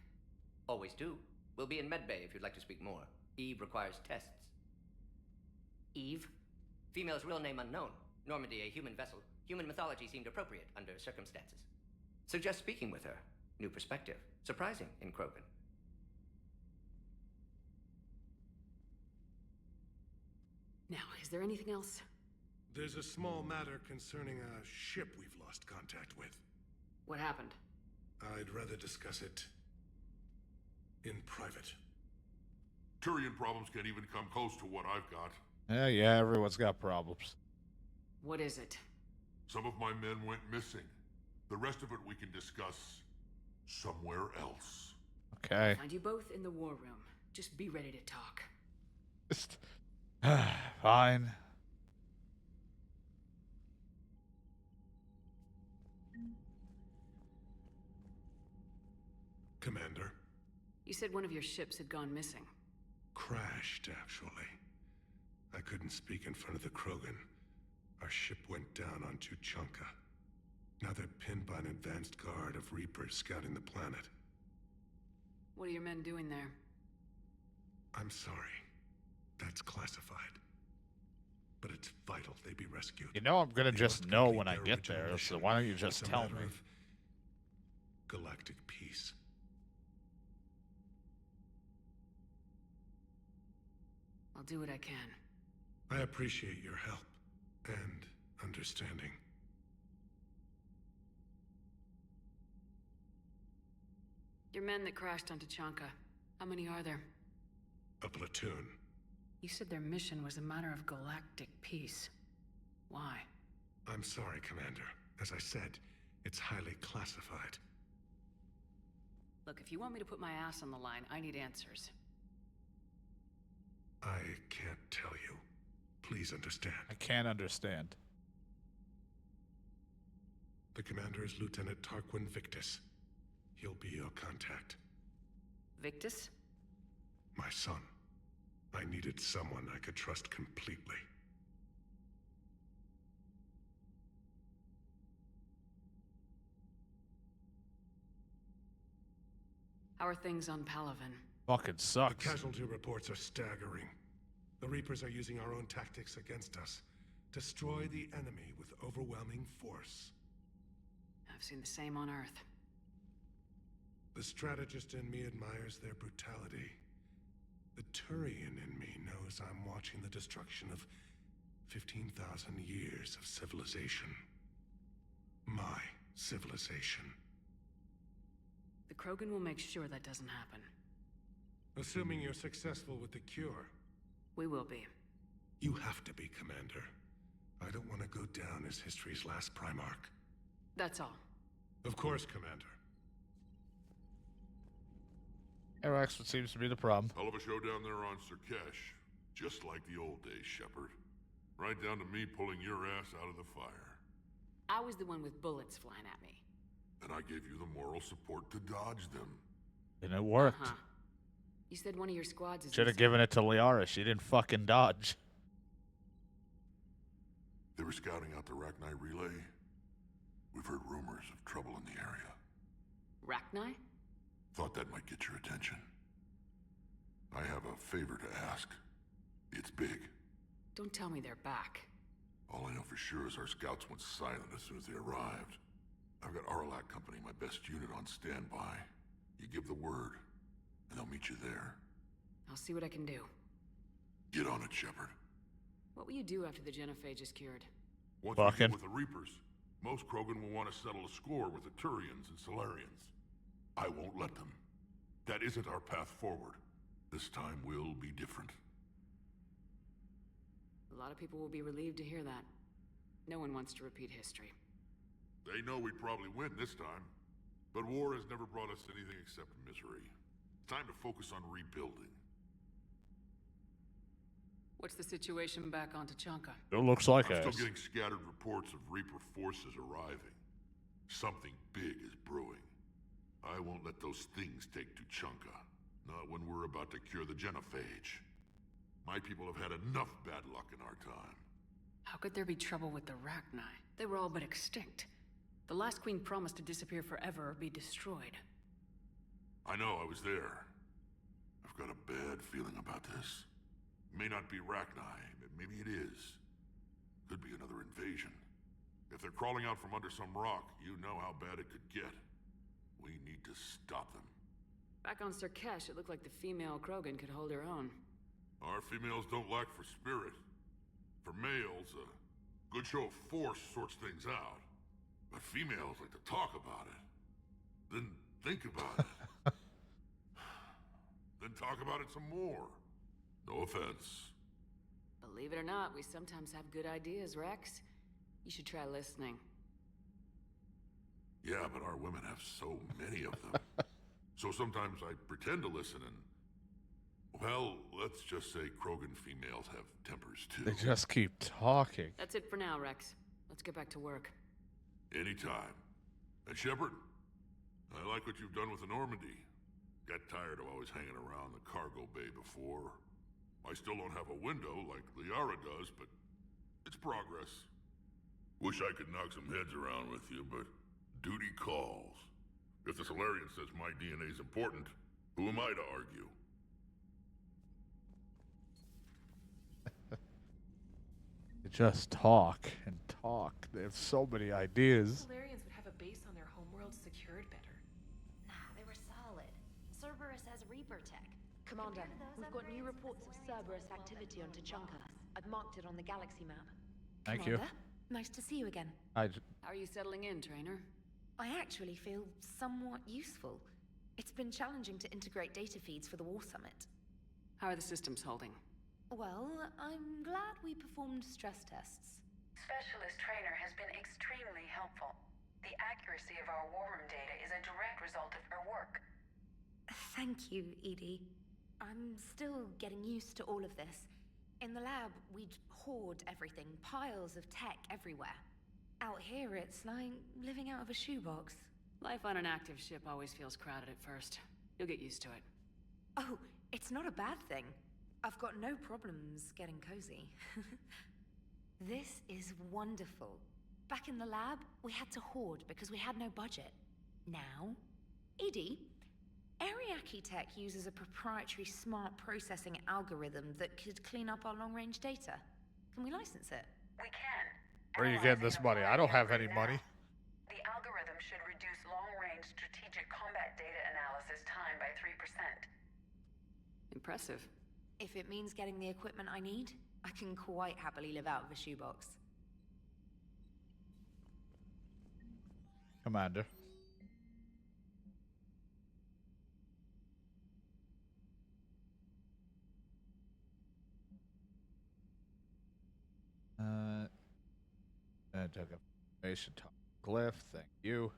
Always do. We'll be in medbay if you'd like to speak more. Eve requires tests. Eve? Female's real name unknown. Normandy, a human vessel. Human mythology seemed appropriate under circumstances. Suggest speaking with her. New perspective. Surprising in Krogan. Now, is there anything else? There's a small matter concerning a ship we've lost contact with. What happened? I'd rather discuss it in private. Turian problems can't even come close to what I've got. Yeah, everyone's got problems. What is it? Some of my men went missing. The rest of it we can discuss somewhere else. Okay. Find you both in the war room. Just be ready to talk. Fine. Commander. You said one of your ships had gone missing. Crashed, actually. I couldn't speak in front of the Krogan. Our ship went down on Tuchanka. Now they're pinned by an advanced guard of Reapers scouting the planet. What are your men doing there? I'm sorry. That's classified. But it's vital they be rescued. You know I'm gonna just know when I get there, so why don't you just It's a tell matter me? of galactic peace. I'll do what I can. I appreciate your help and understanding. Your men that crashed onto Tuchanka, how many are there? A platoon. You said their mission was a matter of galactic peace. Why? I'm sorry, Commander. As I said, it's highly classified. Look, if you want me to put my ass on the line, I need answers. I can't tell you. Please understand. I can't understand. The commander is Lieutenant Tarquin Victus. He'll be your contact. Victus? My son. I needed someone I could trust completely. How are things on Palaven? Fucking sucks. The casualty reports are staggering. The Reapers are using our own tactics against us. Destroy the enemy with overwhelming force. I've seen the same on Earth. The strategist in me admires their brutality. The Turian in me knows I'm watching the destruction of 15,000 years of civilization. My civilization. The Krogan will make sure that doesn't happen. Assuming you're successful with the cure. We will be. You have to be, Commander. I don't want to go down as history's last Primarch. That's all. Of course, Commander. That's what seems to be the problem. Hell of a show down there on Surkesh. Just like the old days, Shepard. Right down to me pulling your ass out of the fire. I was the one with bullets flying at me. And I gave you the moral support to dodge them. And it worked. Uh-huh. You said one of your squads is... Should have given it to Liara. She didn't fucking dodge. They were scouting out the Rachni relay. We've heard rumors of trouble in the area. Rachni? Thought that might get your attention. I have a favor to ask. It's big. Don't tell me they're back. All I know for sure is our scouts went silent as soon as they arrived. I've got Arlac Company, my best unit, on standby. You give the word, and they'll meet you there. I'll see what I can do. Get on it, Shepard. What will you do after the genophage is cured? Once we deal with the Reapers, most Krogan will want to settle a score with the Turians and Solarians. I won't let them. That isn't our path forward. This time will be different. A lot of people will be relieved to hear that. No one wants to repeat history. They know we'd probably win this time. But war has never brought us anything except misery. It's time to focus on rebuilding. What's the situation back on Tuchanka? It looks like I'm us. still getting scattered reports of Reaper forces arriving. Something big is brewing. I won't let those things take Tuchanka. Not when we're about to cure the genophage. My people have had enough bad luck in our time. How could there be trouble with the Rachni? They were all but extinct. The last queen promised to disappear forever or be destroyed. I know, I was there. I've got a bad feeling about this. May not be Rachni, but maybe it is. Could be another invasion. If they're crawling out from under some rock, you know how bad it could get. We need to stop them. Back on Sirkesh, it looked like the female Krogan could hold her own. Our females don't lack for spirit. For males, a good show of force sorts things out. But females like to talk about it. Then think about it. Then talk about it some more. No offense. Believe it or not, we sometimes have good ideas, Rex. You should try listening. Yeah, but our women have so many of them. So sometimes I pretend to listen and... Well, let's just say Krogan females have tempers too. They just keep talking. That's it for now, Rex. Let's get back to work. Anytime. And Shepard, I like what you've done with the Normandy. Got tired of always hanging around the cargo bay before. I still don't have a window like Liara does, but it's progress. Wish I could knock some heads around with you, but duty calls. If the Solarian says my DNA's important, who am I to argue? They just talk and talk. They have so many ideas. Solarians would have a base on their homeworld secured better. Nah, they were solid. Cerberus has Reaper tech. Commander, we've got new reports of Cerberus activity on Tuchanka. I've marked it on the galaxy map. Thank you. Nice to see you again. How are you settling in, trainer? I actually feel somewhat useful. It's been challenging to integrate data feeds for the War Summit. How are the systems holding? Well, I'm glad we performed stress tests. Specialist Trainer has been extremely helpful. The accuracy of our war room data is a direct result of her work. Thank you, Edie. I'm still getting used to all of this. In the lab, we'd hoard everything, piles of tech everywhere. Out here, it's like living out of a shoebox. Life on an active ship always feels crowded at first. You'll get used to it. Oh, it's not a bad thing. I've got no problems getting cozy. This is wonderful. Back in the lab, we had to hoard because we had no budget. Now, Edie, Ariake Tech uses a proprietary smart processing algorithm that could clean up our long-range data. Can we license it? We can. Where are you getting this money? I don't have any money. The algorithm should reduce long-range strategic combat data analysis time by 3%. Impressive. If it means getting the equipment I need, I can quite happily live out of a shoebox. Commander. Took information talk glyph, thank you.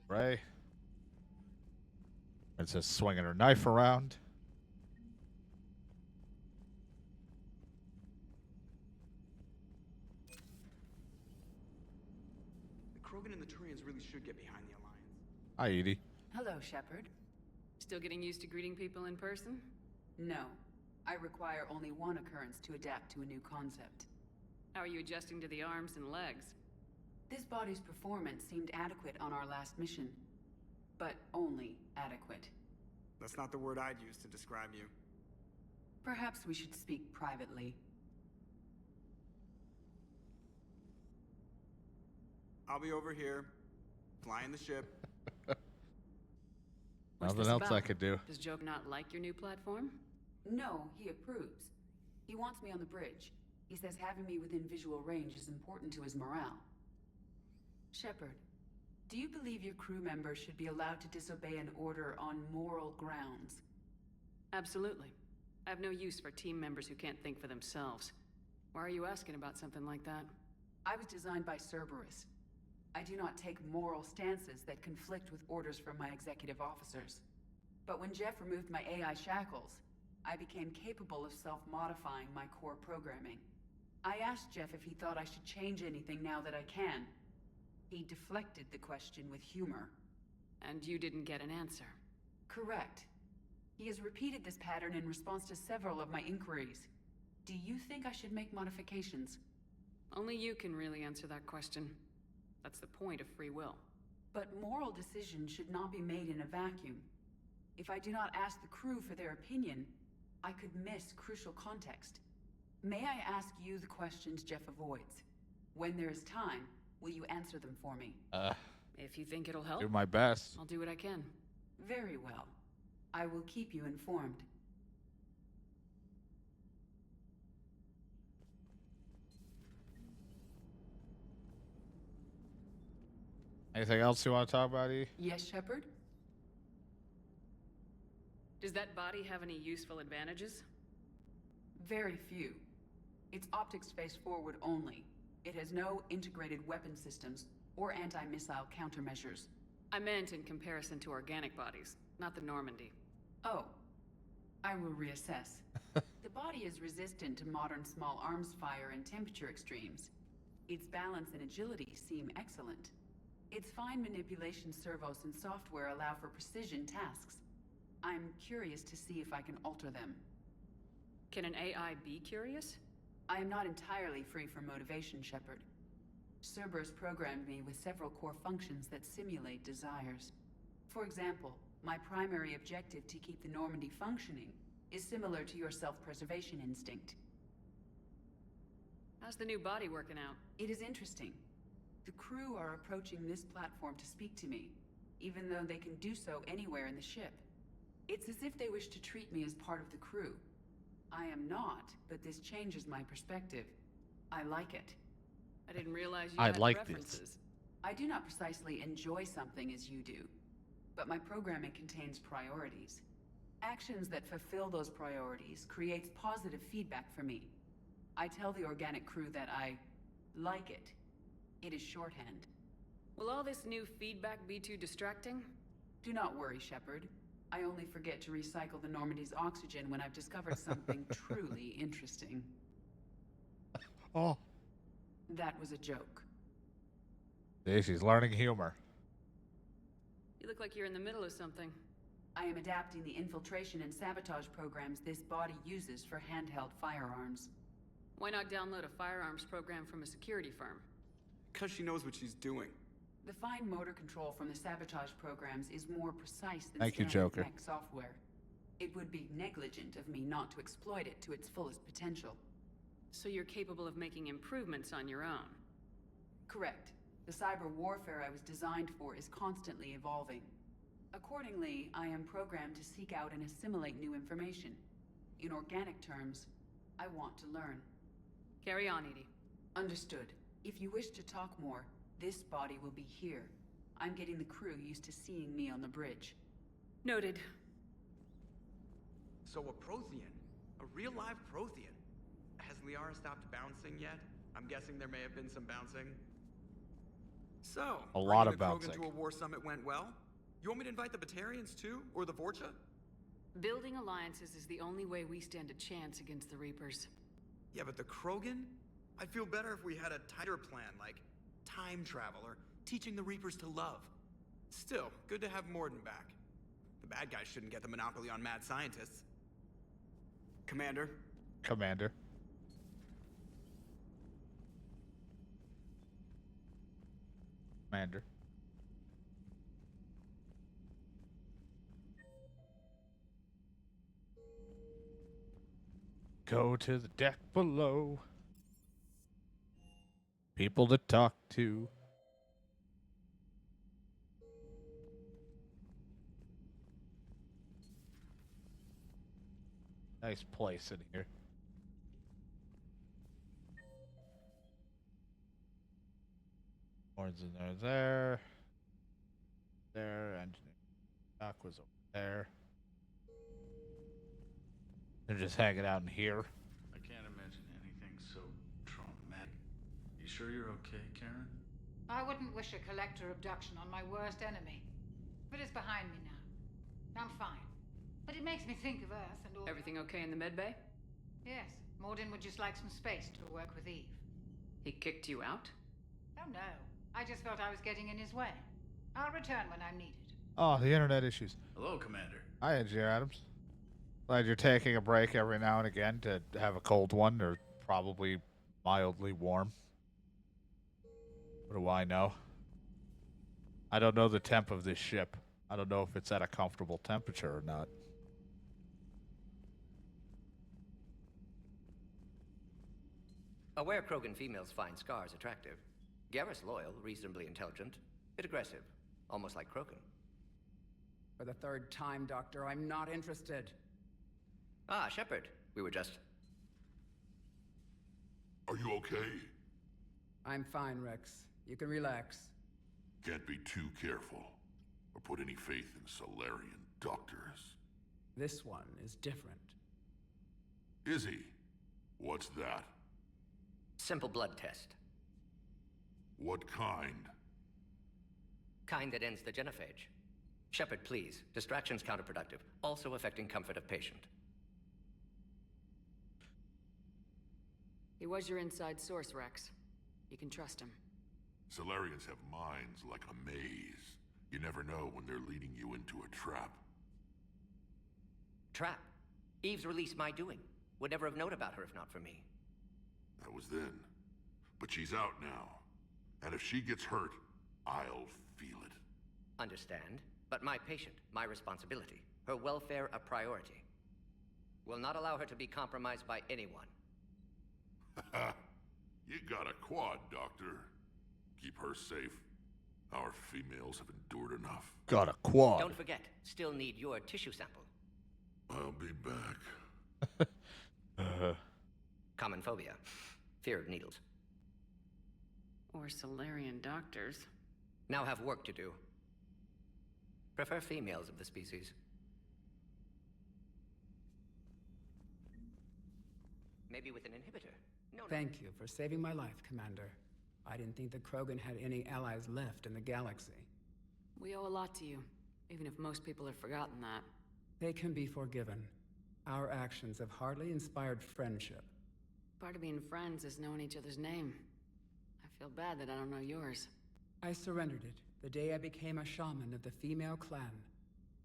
Ray. It's just swinging her knife around. The Krogan and the Turians really should get behind the Alliance. Hi, Edie. Hello, Shepard. Still getting used to greeting people in person? No. I require only one occurrence to adapt to a new concept. How are you adjusting to the arms and legs? This body's performance seemed adequate on our last mission. But only adequate. That's not the word I'd use to describe you. Perhaps we should speak privately. I'll be over here, flying the ship. Nothing else I could do. Does Joke not like your new platform? No, he approves. He wants me on the bridge. He says having me within visual range is important to his morale. Shepard, do you believe your crew members should be allowed to disobey an order on moral grounds? Absolutely. I have no use for team members who can't think for themselves. Why are you asking about something like that? I was designed by Cerberus. I do not take moral stances that conflict with orders from my executive officers. But when Jeff removed my AI shackles, I became capable of self-modifying my core programming. I asked Jeff if he thought I should change anything now that I can. He deflected the question with humor. And you didn't get an answer? Correct. He has repeated this pattern in response to several of my inquiries. Do you think I should make modifications? Only you can really answer that question. That's the point of free will. But moral decisions should not be made in a vacuum. If I do not ask the crew for their opinion, I could miss crucial context. May I ask you the questions Jeff avoids? When there is time, will you answer them for me? If you think it'll help, Do my best. I'll do what I can. Very well. I will keep you informed. Anything else you want to talk about, E? Yes, Shepard? Does that body have any useful advantages? Very few. Its optics face forward only. It has no integrated weapon systems or anti-missile countermeasures. I meant in comparison to organic bodies, not the Normandy. Oh. I will reassess. The body is resistant to modern small arms fire and temperature extremes. Its balance and agility seem excellent. Its fine manipulation servos and software allow for precision tasks. I'm curious to see if I can alter them. Can an AI be curious? I am not entirely free from motivation, Shepard. Cerberus programmed me with several core functions that simulate desires. For example, my primary objective to keep the Normandy functioning is similar to your self-preservation instinct. How's the new body working out? It is interesting. The crew are approaching this platform to speak to me, even though they can do so anywhere in the ship. It's as if they wish to treat me as part of the crew. I am not, but this changes my perspective. I like it. I didn't realize you I had like preferences. this. I do not precisely enjoy something as you do, but my programming contains priorities. Actions that fulfill those priorities creates positive feedback for me. I tell the organic crew that I like it. It is shorthand. Will all this new feedback be too distracting? Do not worry, Shepard. I only forget to recycle the Normandy's oxygen when I've discovered something truly interesting. Oh. That was a joke. See, she's learning humor. You look like you're in the middle of something. I am adapting the infiltration and sabotage programs this body uses for handheld firearms. Why not download a firearms program from a security firm? Because she knows what she's doing. The fine motor control from the sabotage programs is more precise than Thank you, standard Joker. mech software. It would be negligent of me not to exploit it to its fullest potential. So you're capable of making improvements on your own? Correct. The cyber warfare I was designed for is constantly evolving. Accordingly, I am programmed to seek out and assimilate new information. In organic terms, I want to learn. Carry on, Edie. Understood. If you wish to talk more, this body will be here. I'm getting the crew used to seeing me on the bridge. Noted. So a Prothean. A real live Prothean. Has Liara stopped bouncing yet? I'm guessing there may have been some bouncing. So, A lot bringing of the Krogan bouncing. to a war summit went well? You want me to invite the Batarians too? Or the Vorcha? Building alliances is the only way we stand a chance against the Reapers. Yeah, but the Krogan? I'd feel better if we had a tighter plan, like time travel or teaching the Reapers to love. Still, good to have Morden back. The bad guys shouldn't get the monopoly on mad scientists. Commander? Commander. Commander. Go to the deck below. People to talk to. Nice place in here. Horns in there. There. Engineer dock was over there. They're just hanging out in here. I can't imagine anything so traumatic. You sure you're okay, Karen? I wouldn't wish a collector abduction on my worst enemy. But it's behind me now. I'm fine. But it makes me think of Earth and all. Everything okay in the medbay? Yes. Morden would just like some space to work with Eve. He kicked you out? Oh no. I just felt I was getting in his way. I'll return when I'm needed. Oh, the internet issues. Hello, Commander. Hi, Engineer Adams. Glad you're taking a break every now and again to have a cold one or probably mildly warm. What do I know? I don't know the temp of this ship. I don't know if it's at a comfortable temperature or not. Aware Krogan females find scars attractive. Garrus loyal, reasonably intelligent, bit aggressive, almost like Krogan. For the third time, Doctor, I'm not interested. Ah, Shepard. We were just... Are you okay? I'm fine, Rex. You can relax. Can't be too careful, or put any faith in Solarian doctors. This one is different. Is he? What's that? Simple blood test. What kind? Kind that ends the genophage. Shepard, please. Distraction's counterproductive, also affecting comfort of patient. He was your inside source, Rex. You can trust him. Solarians have minds like a maze. You never know when they're leading you into a trap. Trap? Eve's release my doing. Would never have known about her if not for me. That was then. But she's out now. And if she gets hurt, I'll feel it. Understand. But my patient, my responsibility. Her welfare a priority. Will not allow her to be compromised by anyone. You got a quad, Doctor. Keep her safe. Our females have endured enough. Got a quad. Don't forget, still need your tissue sample. I'll be back. Common phobia. Fear of needles. Or Solarian doctors. Now have work to do. Prefer females of the species. Maybe with an inhibitor. No. Thank you for saving my life, Commander. I didn't think the Krogan had any allies left in the galaxy. We owe a lot to you, even if most people have forgotten that. They can be forgiven. Our actions have hardly inspired friendship. Part of being friends is knowing each other's name. I feel bad that I don't know yours. I surrendered it the day I became a shaman of the female clan.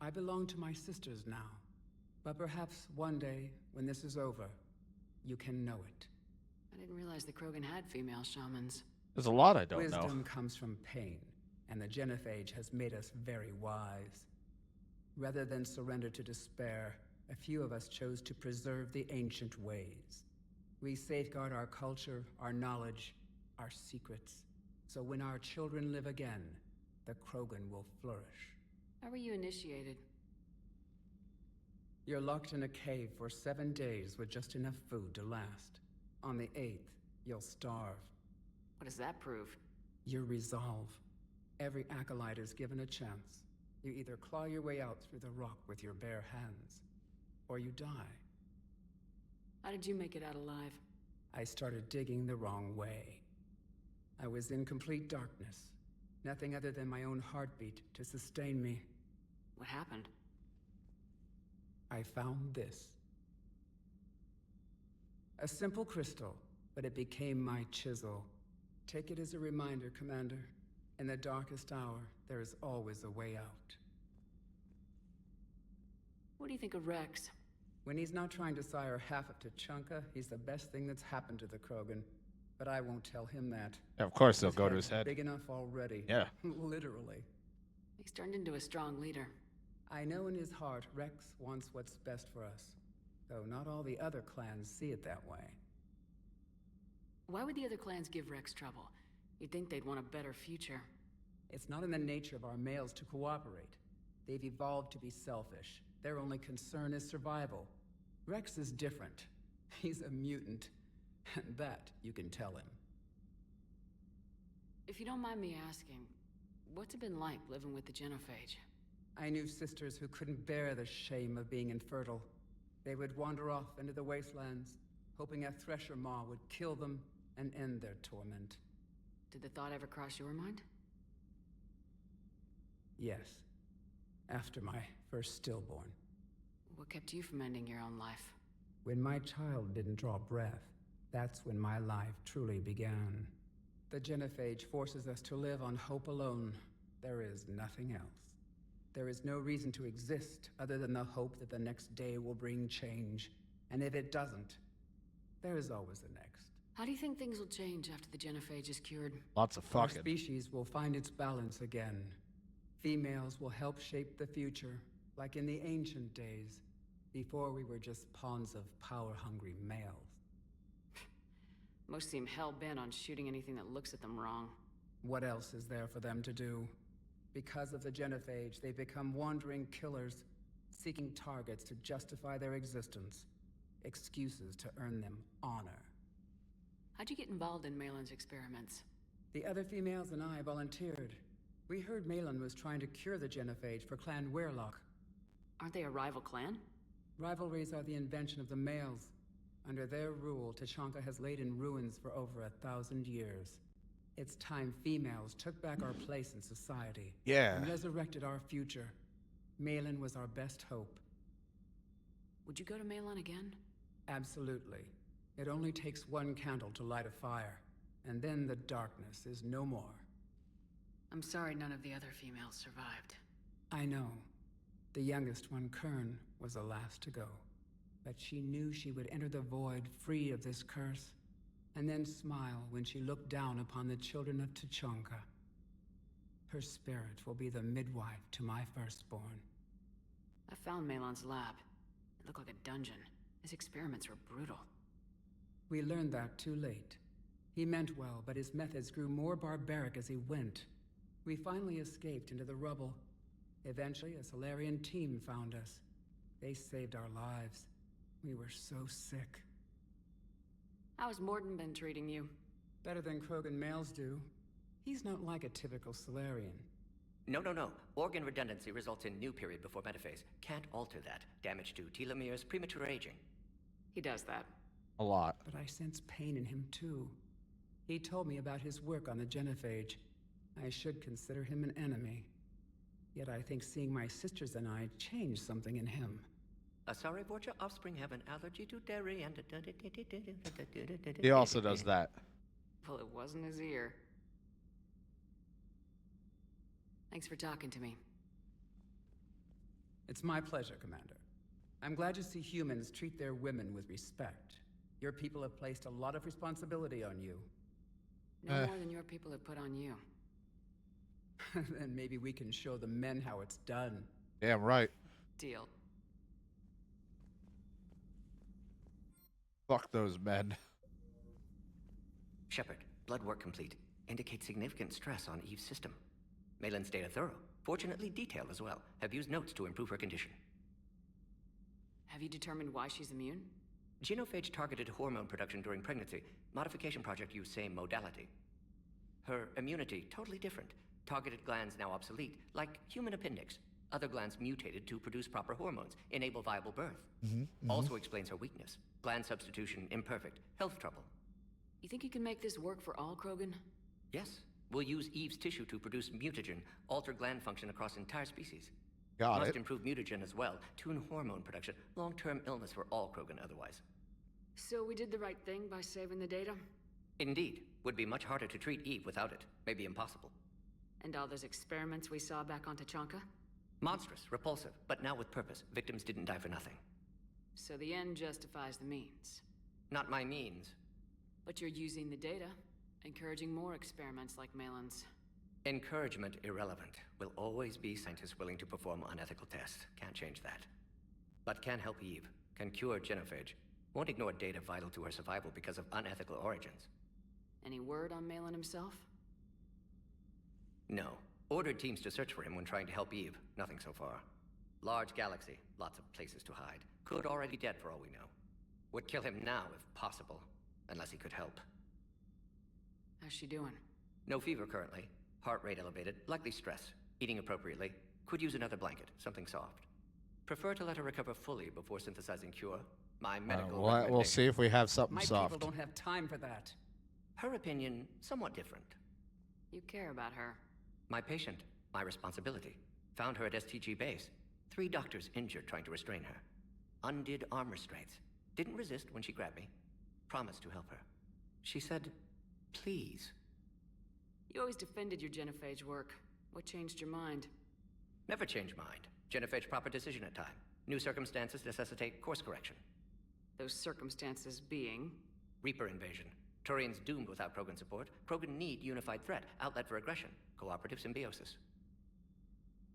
I belong to my sisters now. But perhaps one day, when this is over, you can know it. I didn't realize the Krogan had female shamans. There's a lot I don't know. Wisdom comes from pain, and the genophage has made us very wise. Rather than surrender to despair, a few of us chose to preserve the ancient ways. We safeguard our culture, our knowledge, our secrets. So when our children live again, the Krogan will flourish. How were you initiated? You're locked in a cave for 7 days with just enough food to last. On the 8th, you'll starve. What does that prove? Your resolve. Every acolyte is given a chance. You either claw your way out through the rock with your bare hands, or you die. How did you make it out alive? I started digging the wrong way. I was in complete darkness. Nothing other than my own heartbeat to sustain me. What happened? I found this. A simple crystal, but it became my chisel. Take it as a reminder, Commander. In the darkest hour, there is always a way out. What do you think of Rex? When he's not trying to sire half of Tuchanka, he's the best thing that's happened to the Krogan. But I won't tell him that. Yeah, of course they'll go to his head. Big enough already. Yeah. Literally. He's turned into a strong leader. I know in his heart Rex wants what's best for us. Though not all the other clans see it that way. Why would the other clans give Rex trouble? You'd think they'd want a better future. It's not in the nature of our males to cooperate. They've evolved to be selfish. Their only concern is survival. Rex is different. He's a mutant. And that you can tell him. If you don't mind me asking, what's it been like living with the genophage? I knew sisters who couldn't bear the shame of being infertile. They would wander off into the wastelands, hoping a thresher maw would kill them and end their torment. Did the thought ever cross your mind? Yes. After my first stillborn. What kept you from ending your own life? When my child didn't draw breath, that's when my life truly began. The genophage forces us to live on hope alone. There is nothing else. There is no reason to exist other than the hope that the next day will bring change. And if it doesn't, there is always the next. How do you think things will change after the genophage is cured? Lots of Our fucking. species will find its balance again. Females will help shape the future, like in the ancient days, before we were just pawns of power-hungry males. Most seem hell-bent on shooting anything that looks at them wrong. What else is there for them to do? Because of the genophage, they become wandering killers, seeking targets to justify their existence, excuses to earn them honor. How'd you get involved in Malin's experiments? The other females and I volunteered. We heard Malin was trying to cure the genophage for Clan Weirlock. Aren't they a rival clan? Rivalries are the invention of the males. Under their rule, Tachanka has laid in ruins for over 1,000 years. It's time females took back our place in society. Yeah. And resurrected our future. Malin was our best hope. Would you go to Malin again? Absolutely. It only takes one candle to light a fire, and then the darkness is no more. I'm sorry none of the other females survived. I know. The youngest one, Kern, was the last to go. But she knew she would enter the void free of this curse, and then smile when she looked down upon the children of Tachanka. Her spirit will be the midwife to my firstborn. I found Malin's lab. It looked like a dungeon. His experiments were brutal. We learned that too late. He meant well, but his methods grew more barbaric as he went. We finally escaped into the rubble. Eventually, a Solarian team found us. They saved our lives. We were so sick. How's Morden been treating you? Better than Krogan males do. He's not like a typical Solarian. No. Organ redundancy results in new period before metaphase. Can't alter that. Damage to telomeres, premature aging. He does that. A lot. But I sense pain in him too. He told me about his work on the genophage. I should consider him an enemy. Yet I think seeing my sisters and I changed something in him. Sorry, Borgia, offspring have an allergy to dairy and... He also does that. Well, it wasn't his ear. Thanks for talking to me. It's my pleasure, Commander. I'm glad to see humans treat their women with respect. Your people have placed a lot of responsibility on you. No more than your people have put on you. Then maybe we can show the men how it's done. Damn right. Deal. Fuck those men. Shepard, blood work complete. Indicates significant stress on Eve's system. Malin's data thorough. Fortunately detailed as well. Have used notes to improve her condition. Have you determined why she's immune? Genophage targeted hormone production during pregnancy. Modification project used same modality. Her immunity totally different. Targeted glands now obsolete, like human appendix. Other glands mutated to produce proper hormones, enable viable birth. Also explains her weakness. Gland substitution imperfect. Health trouble. You think you can make this work for all Krogan? Yes. We'll use Eve's tissue to produce mutagen, alter gland function across entire species. Got Must it. improve mutagen as well, tune hormone production. Long-term illness for all Krogan otherwise. So we did the right thing by saving the data? Indeed. Would be much harder to treat Eve without it. Maybe impossible. And all those experiments we saw back on Tachanka? Monstrous, repulsive, but now with purpose. Victims didn't die for nothing. So the end justifies the means. Not my means. But you're using the data, encouraging more experiments like Malin's. Encouragement irrelevant. Will always be scientists willing to perform unethical tests. Can't change that. But can help Eve. Can cure genophage. Won't ignore data vital to her survival because of unethical origins. Any word on Malin himself? No. Ordered teams to search for him when trying to help Eve. Nothing so far. Large galaxy. Lots of places to hide. Could already dead for all we know. Would kill him now if possible. Unless he could help. How's she doing? No fever currently. Heart rate elevated. Likely stress. Eating appropriately. Could use another blanket. Something soft. Prefer to let her recover fully before synthesizing cure. My medical We'll see if we have something My soft. people don't have time for that. Her opinion, somewhat different. You care about her. My patient. My responsibility. Found her at STG base. 3 doctors injured trying to restrain her. Undid arm restraints. Didn't resist when she grabbed me. Promised to help her. She said, please. You always defended your genophage work. What changed your mind? Never change mind. Genophage proper decision at time. New circumstances necessitate course correction. Those circumstances being? Reaper invasion. Turians doomed without Krogan support. Krogan need unified threat, outlet for aggression, cooperative symbiosis.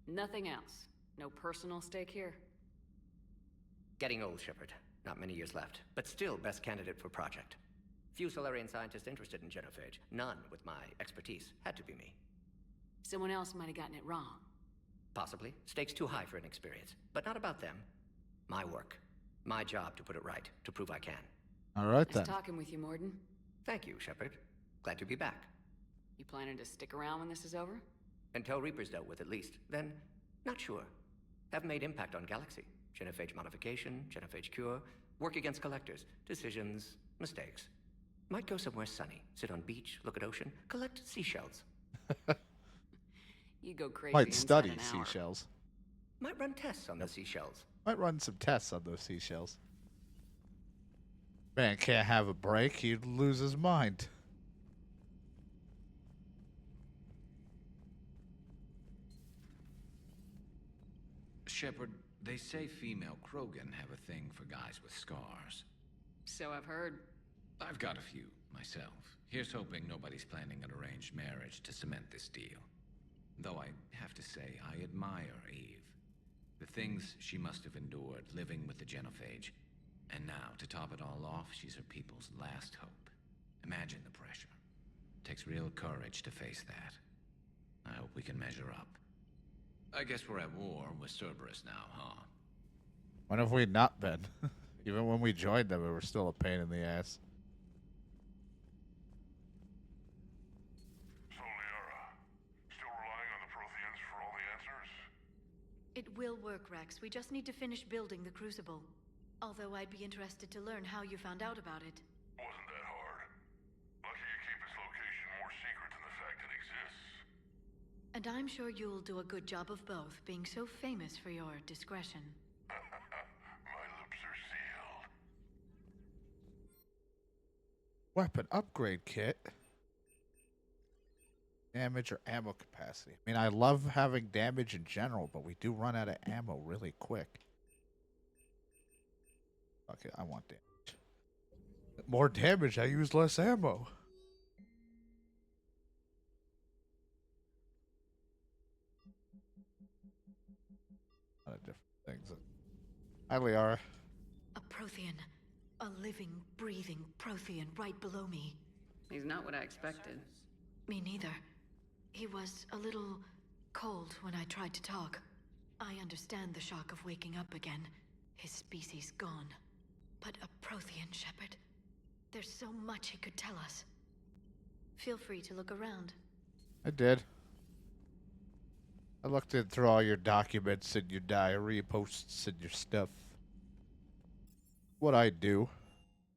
Nothing else. No personal stake here. Getting old, Shepard. Not many years left, but still best candidate for project. Few Solarian scientists interested in genophage. None with my expertise. Had to be me. Someone else might have gotten it wrong. Possibly. Stakes too high for inexperience. But not about them. My work. My job to put it right, to prove I can. All right, Nice then. talking with you, Morden. Thank you, Shepard. Glad to be back. You planning to stick around when this is over? Until Reaper's dealt with, at least. Then, not sure. Have made impact on Galaxy. Genophage modification, genophage cure, work against collectors, decisions, mistakes. Might go somewhere sunny, sit on beach, look at ocean, collect seashells. You go crazy. Might inside study an hour. seashells. Might run tests on the seashells. Might run some tests on those seashells. Man can't have a break. He'd lose his mind. Shepard, they say female Krogan have a thing for guys with scars. So I've heard. I've got a few, myself. Here's hoping nobody's planning an arranged marriage to cement this deal. Though I have to say, I admire Eve. The things she must have endured living with the genophage. And now, to top it all off, she's her people's last hope. Imagine the pressure. Takes real courage to face that. I hope we can measure up. I guess we're at war with Cerberus now, huh? When have we not been? Even when we joined them, we were still a pain in the ass. So, Liara, still relying on the Protheans for all the answers? It will work, Rex. We just need to finish building the Crucible. Although I'd be interested to learn how you found out about it. Wasn't that hard. Lucky you keep its location more secret than the fact it exists. And I'm sure you'll do a good job of both, being so famous for your discretion. My lips are sealed. Weapon upgrade kit. Damage or ammo capacity. I mean, I love having damage in general, but we do run out of ammo really quick. Okay, I want damage. More damage, I use less ammo. A lot of different things. Hi, Liara. A Prothean. A living, breathing Prothean right below me. He's not what I expected. Me neither. He was a little cold when I tried to talk. I understand the shock of waking up again. His species gone. But a Prothean, Shepard. There's so much he could tell us. Feel free to look around. I did. I looked in through all your documents and your diary posts and your stuff. What I do,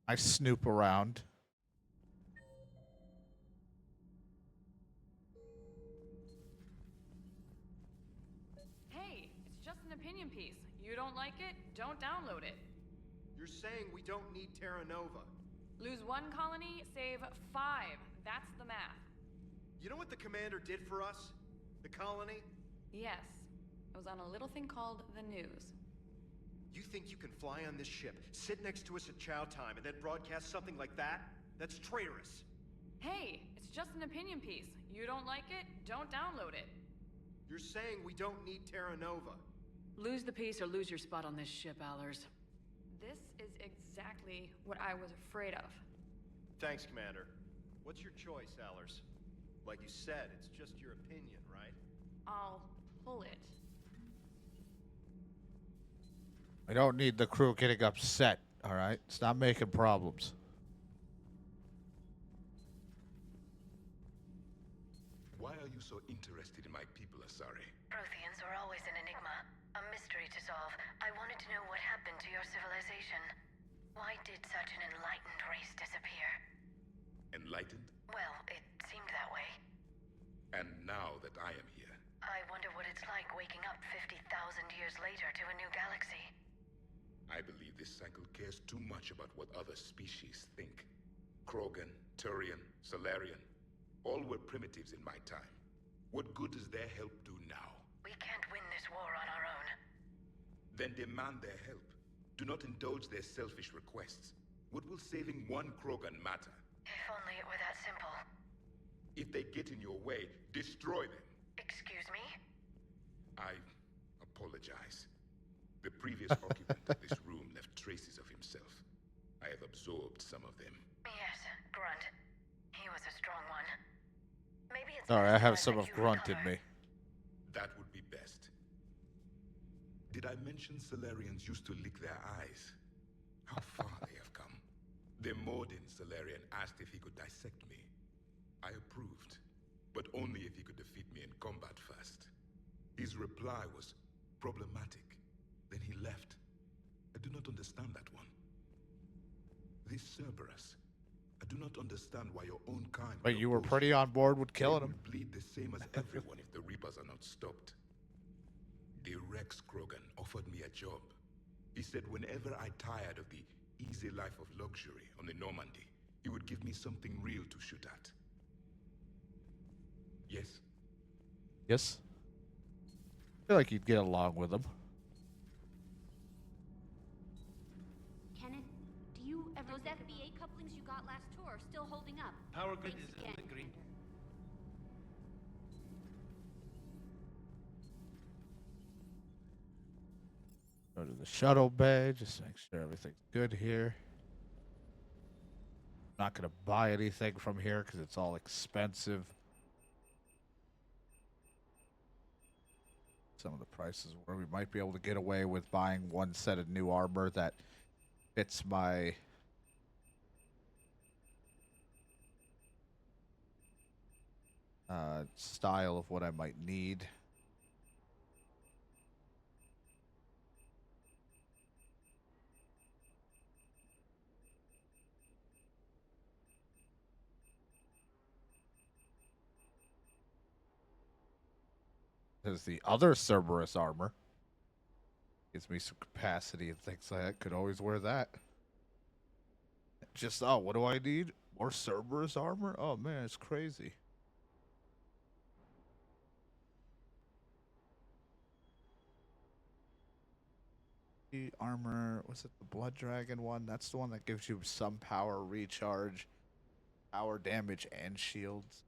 I snoop around. Hey, it's just an opinion piece. You don't like it? Don't download it. You're saying we don't need Terra Nova. Lose one colony, save 5. That's the math. You know what the commander did for us? The colony? Yes. It was on a little thing called the news. You think you can fly on this ship, sit next to us at chow time, and then broadcast something like that? That's traitorous. Hey, it's just an opinion piece. You don't like it? Don't download it. You're saying we don't need Terra Nova. Lose the piece or lose your spot on this ship, Allers. This is exactly what I was afraid of. Thanks, Commander. What's your choice, Allers? Like you said, it's just your opinion, right? I'll pull it. I don't need the crew getting upset, alright? Stop making problems. Why are you so interested in my people, Asari? Protheans are always an enigma. A mystery to solve. I wanted to know what happened to your civilization. Why did such an enlightened race disappear? Enlightened? Well, it seemed that way. And now that I am here, I wonder what it's like waking up 50,000 years later to a new galaxy. I believe this cycle cares too much about what other species think. Krogan, Turian, Solarian, all were primitives in my time. What good does their help do now? We can't win this war on our own. Then demand their help. Do not indulge their selfish requests. What will saving one Krogan matter? If only it were that simple. If they get in your way, destroy them. Excuse me? I apologize. The previous occupant of this room left traces of himself. I have absorbed some of them. Yes, Grunt. He was a strong one. Maybe it's Sorry, I best have if some let of you Grunt in recover. me. That would be best. Did I mention Solarians used to lick their eyes? How far they have come. The Mordin Solarian asked if he could dissect me. I approved, but only if he could defeat me in combat first. His reply was problematic. Then he left. I do not understand that one. This Cerberus. I do not understand why your own kind... But you were pretty on board with killing him. Bleed the same as everyone if the Reapers are not stopped. The Rex Krogan offered me a job. He said whenever I tired of the easy life of luxury on the Normandy, he would give me something real to shoot at. Yes? Yes? I feel like you'd get along with him. Kenneth, do you ever... Those FBA couplings you got last tour are still holding up. Power grid Thanks is again. in the green. Go to the shuttle bay, just make sure everything's good here. Not gonna buy anything from here because it's all expensive. Some of the prices where we might be able to get away with buying one set of new armor that fits my style of what I might need. Because the other Cerberus armor gives me some capacity and things like that. Could always wear that. Just, oh, what do I need? More Cerberus armor? Oh, man, it's crazy. The armor, was it the Blood Dragon one? That's the one that gives you some power recharge, power damage, and shields.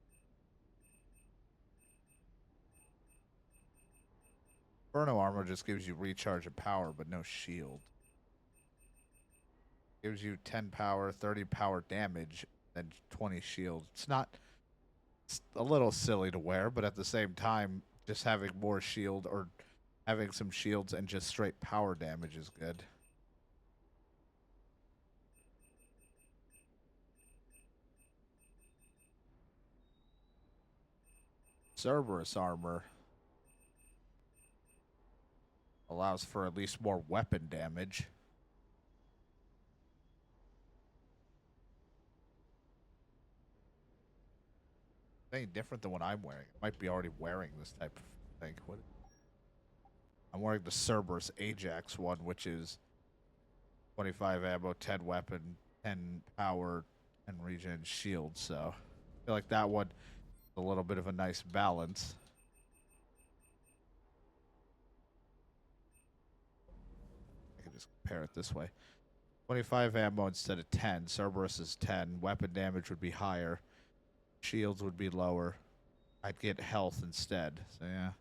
Inferno armor just gives you recharge and power, but no shield. Gives you 10 power, 30 power damage, and 20 shield. It's a little silly to wear, but at the same time, just having more shield or having some shields and just straight power damage is good. Cerberus armor allows for at least more weapon damage. Any different than what I'm wearing. I might be already wearing this type of thing. I'm wearing the Cerberus Ajax one, which is 25 ammo, 10 weapon, 10 power, and regen shield. So I feel like that one is a little bit of a nice balance. I can just compare it this way. 25 ammo instead of 10. Cerberus is 10. Weapon damage would be higher. Shields would be lower. I'd get health instead. So yeah,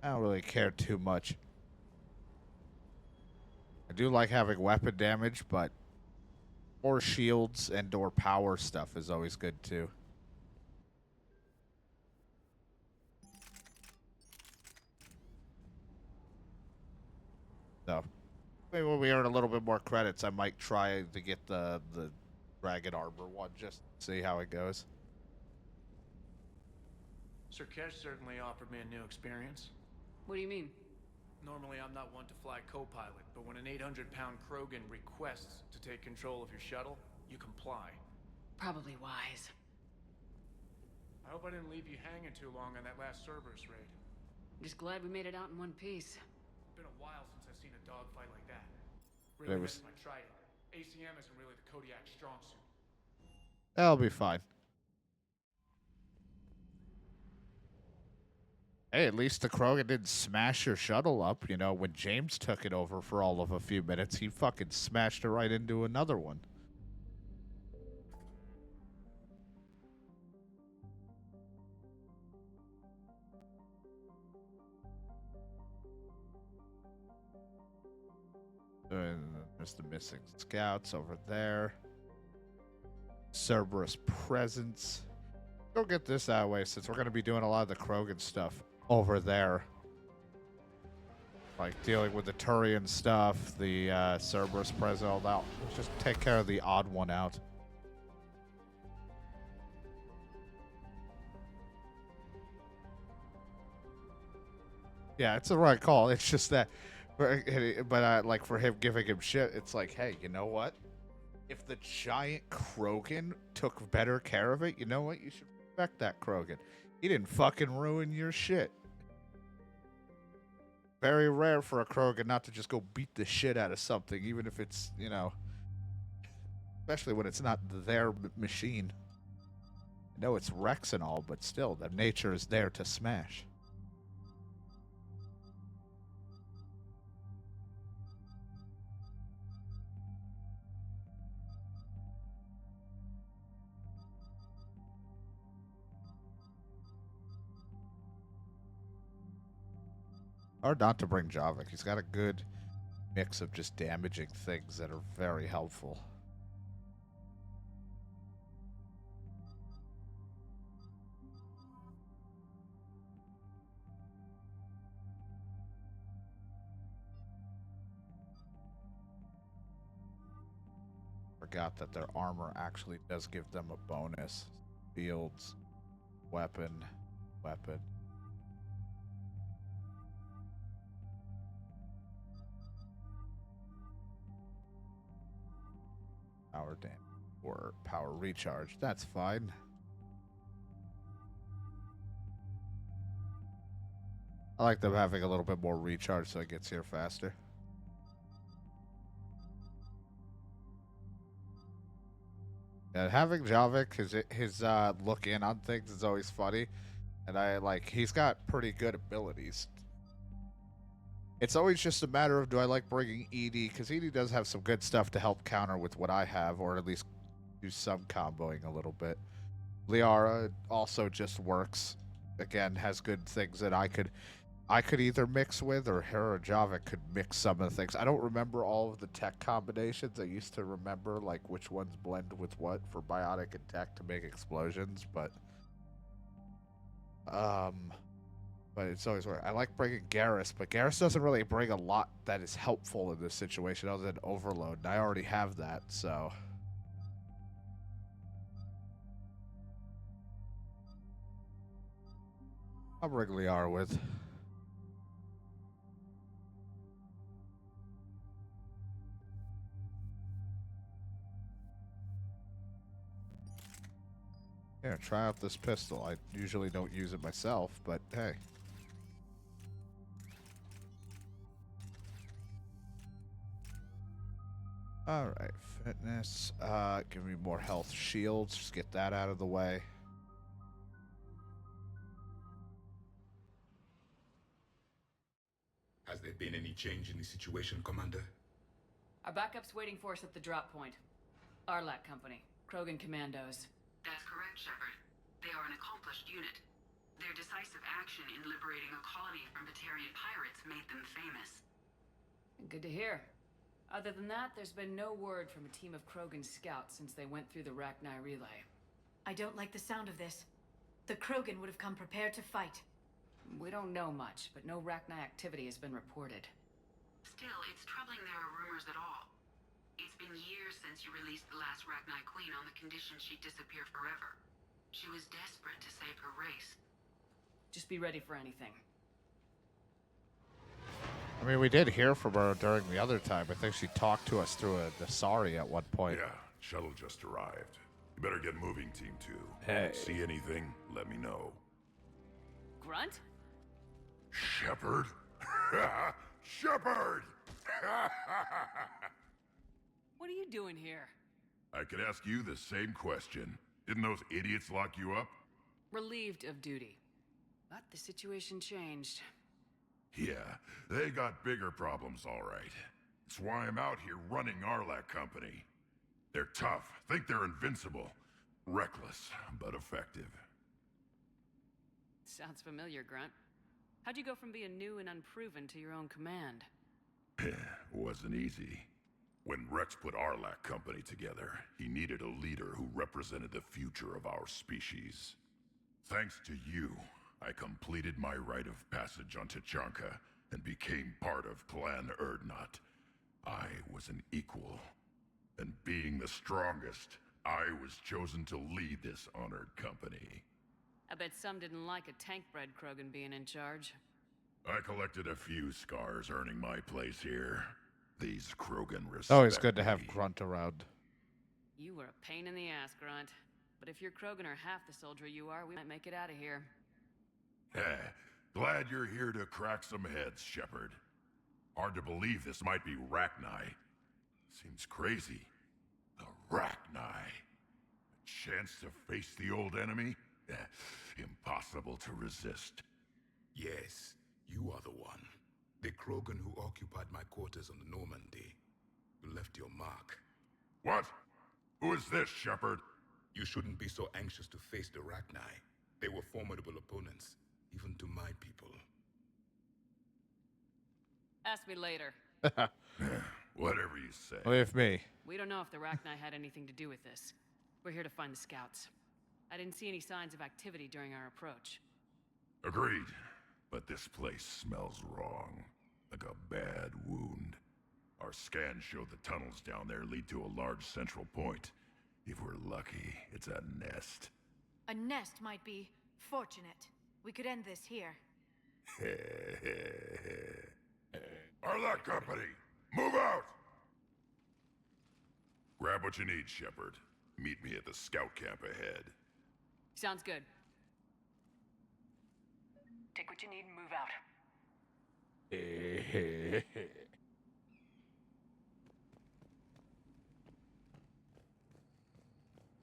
I don't really care too much. I do like having weapon damage, but more shields and or power stuff is always good too. So maybe when we earn a little bit more credits, I might try to get the Dragon Armor one just to see how it goes. Sir Kesh certainly offered me a new experience. What do you mean? Normally, I'm not one to fly co-pilot, but when an 800-pound Krogan requests to take control of your shuttle, you comply. Probably wise. I hope I didn't leave you hanging too long on that last Cerberus raid. Just glad we made it out in one piece. Been a while since I've seen a dogfight like that. It Really was- missed my Trident. ACM isn't really the Kodiak strong suit. That'll be fine. Hey, at least the Krogan didn't smash your shuttle up. You know, when James took it over for all of a few minutes, he fucking smashed it right into another one. There's the missing scouts over there. Cerberus presence. Go get this that way since we're going to be doing a lot of the Krogan stuff over there. Like dealing with the Turian stuff, the Cerberus presence, all that. Let's just take care of the odd one out. Yeah, it's the right call. It's just that, but like for him giving him shit, it's like, hey, you know what? If the giant Krogan took better care of it, you know what? You should respect that Krogan. He didn't fucking ruin your shit. Very rare for a Krogan not to just go beat the shit out of something, even if it's, you know, especially when it's not their machine. I know it's Rex and all, but still, their nature is there to smash. Or not to bring Javik. He's got a good mix of just damaging things that are very helpful. Forgot that their armor actually does give them a bonus. Fields, weapon. Power damage or power recharge. That's fine. I like them having a little bit more recharge so it gets here faster. Yeah, having Javik, his look in on things is always funny. And he's got pretty good abilities. It's always just a matter of, do I like bringing Edie? Because Edie does have some good stuff to help counter with what I have, or at least do some comboing a little bit. Liara also just works. Again, has good things that I could either mix with, or her or Javik could mix some of the things. I don't remember all of the tech combinations. I used to remember like which ones blend with what for biotic and tech to make explosions, but it's always weird. I like bringing Garrus, but Garrus doesn't really bring a lot that is helpful in this situation other than overload, and I already have that, so. I'll bring Liara with. Yeah, try out this pistol. I usually don't use it myself, but hey. Alright, fitness. Give me more health shields. Just get that out of the way. Has there been any change in the situation, Commander? Our backup's waiting for us at the drop point. Arlac Company, Krogan Commandos. That's correct, Shepard. They are an accomplished unit. Their decisive action in liberating a colony from Batarian pirates made them famous. Good to hear. Other than that, there's been no word from a team of Krogan scouts since they went through the Rachni relay. I don't like the sound of this. The Krogan would have come prepared to fight. We don't know much, but no Rachni activity has been reported. Still, it's troubling there are rumors at all. It's been years since you released the last Rachni Queen on the condition she'd disappear forever. She was desperate to save her race. Just be ready for anything. I mean, we did hear from her during the other time. I think she talked to us through a Dasari at one point. Yeah, shuttle just arrived. You better get moving, Team 2. Hey. See anything, let me know. Grunt? Shepard? Shepard! What are you doing here? I could ask you the same question. Didn't those idiots lock you up? Relieved of duty. But the situation changed. Yeah, they got bigger problems, all right. It's why I'm out here running Arlac Company. They're tough, think they're invincible. Reckless, but effective. Sounds familiar, Grunt. How'd you go from being new and unproven to your own command? Wasn't easy. When Rex put Arlac Company together, he needed a leader who represented the future of our species. Thanks to you, I completed my rite of passage on Tachanka and became part of Clan Erdnot. I was an equal, and being the strongest, I was chosen to lead this honored company. I bet some didn't like a tank-bred Krogan being in charge. I collected a few scars earning my place here. These Krogan respect Always good to have me. Grunt around. You were a pain in the ass, Grunt. But if your Krogan are half the soldier you are, we might make it out of here. Glad you're here to crack some heads, Shepard. Hard to believe this might be Rachni. Seems crazy. The Rachni. A chance to face the old enemy? Impossible to resist. Yes, you are the one. The Krogan who occupied my quarters on the Normandy. You left your mark. What? Who is this, Shepard? You shouldn't be so anxious to face the Rachni. They were formidable opponents, even to my people. Ask me later. Whatever you say. Leave me. We don't know if the Rachni had anything to do with this. We're here to find the scouts. I didn't see any signs of activity during our approach. Agreed. But this place smells wrong. Like a bad wound. Our scans show the tunnels down there lead to a large central point. If we're lucky, it's a nest. A nest might be fortunate. We could end this here. Arlac Company, move out! Grab what you need, Shepard. Meet me at the scout camp ahead. Sounds good. Take what you need and move out.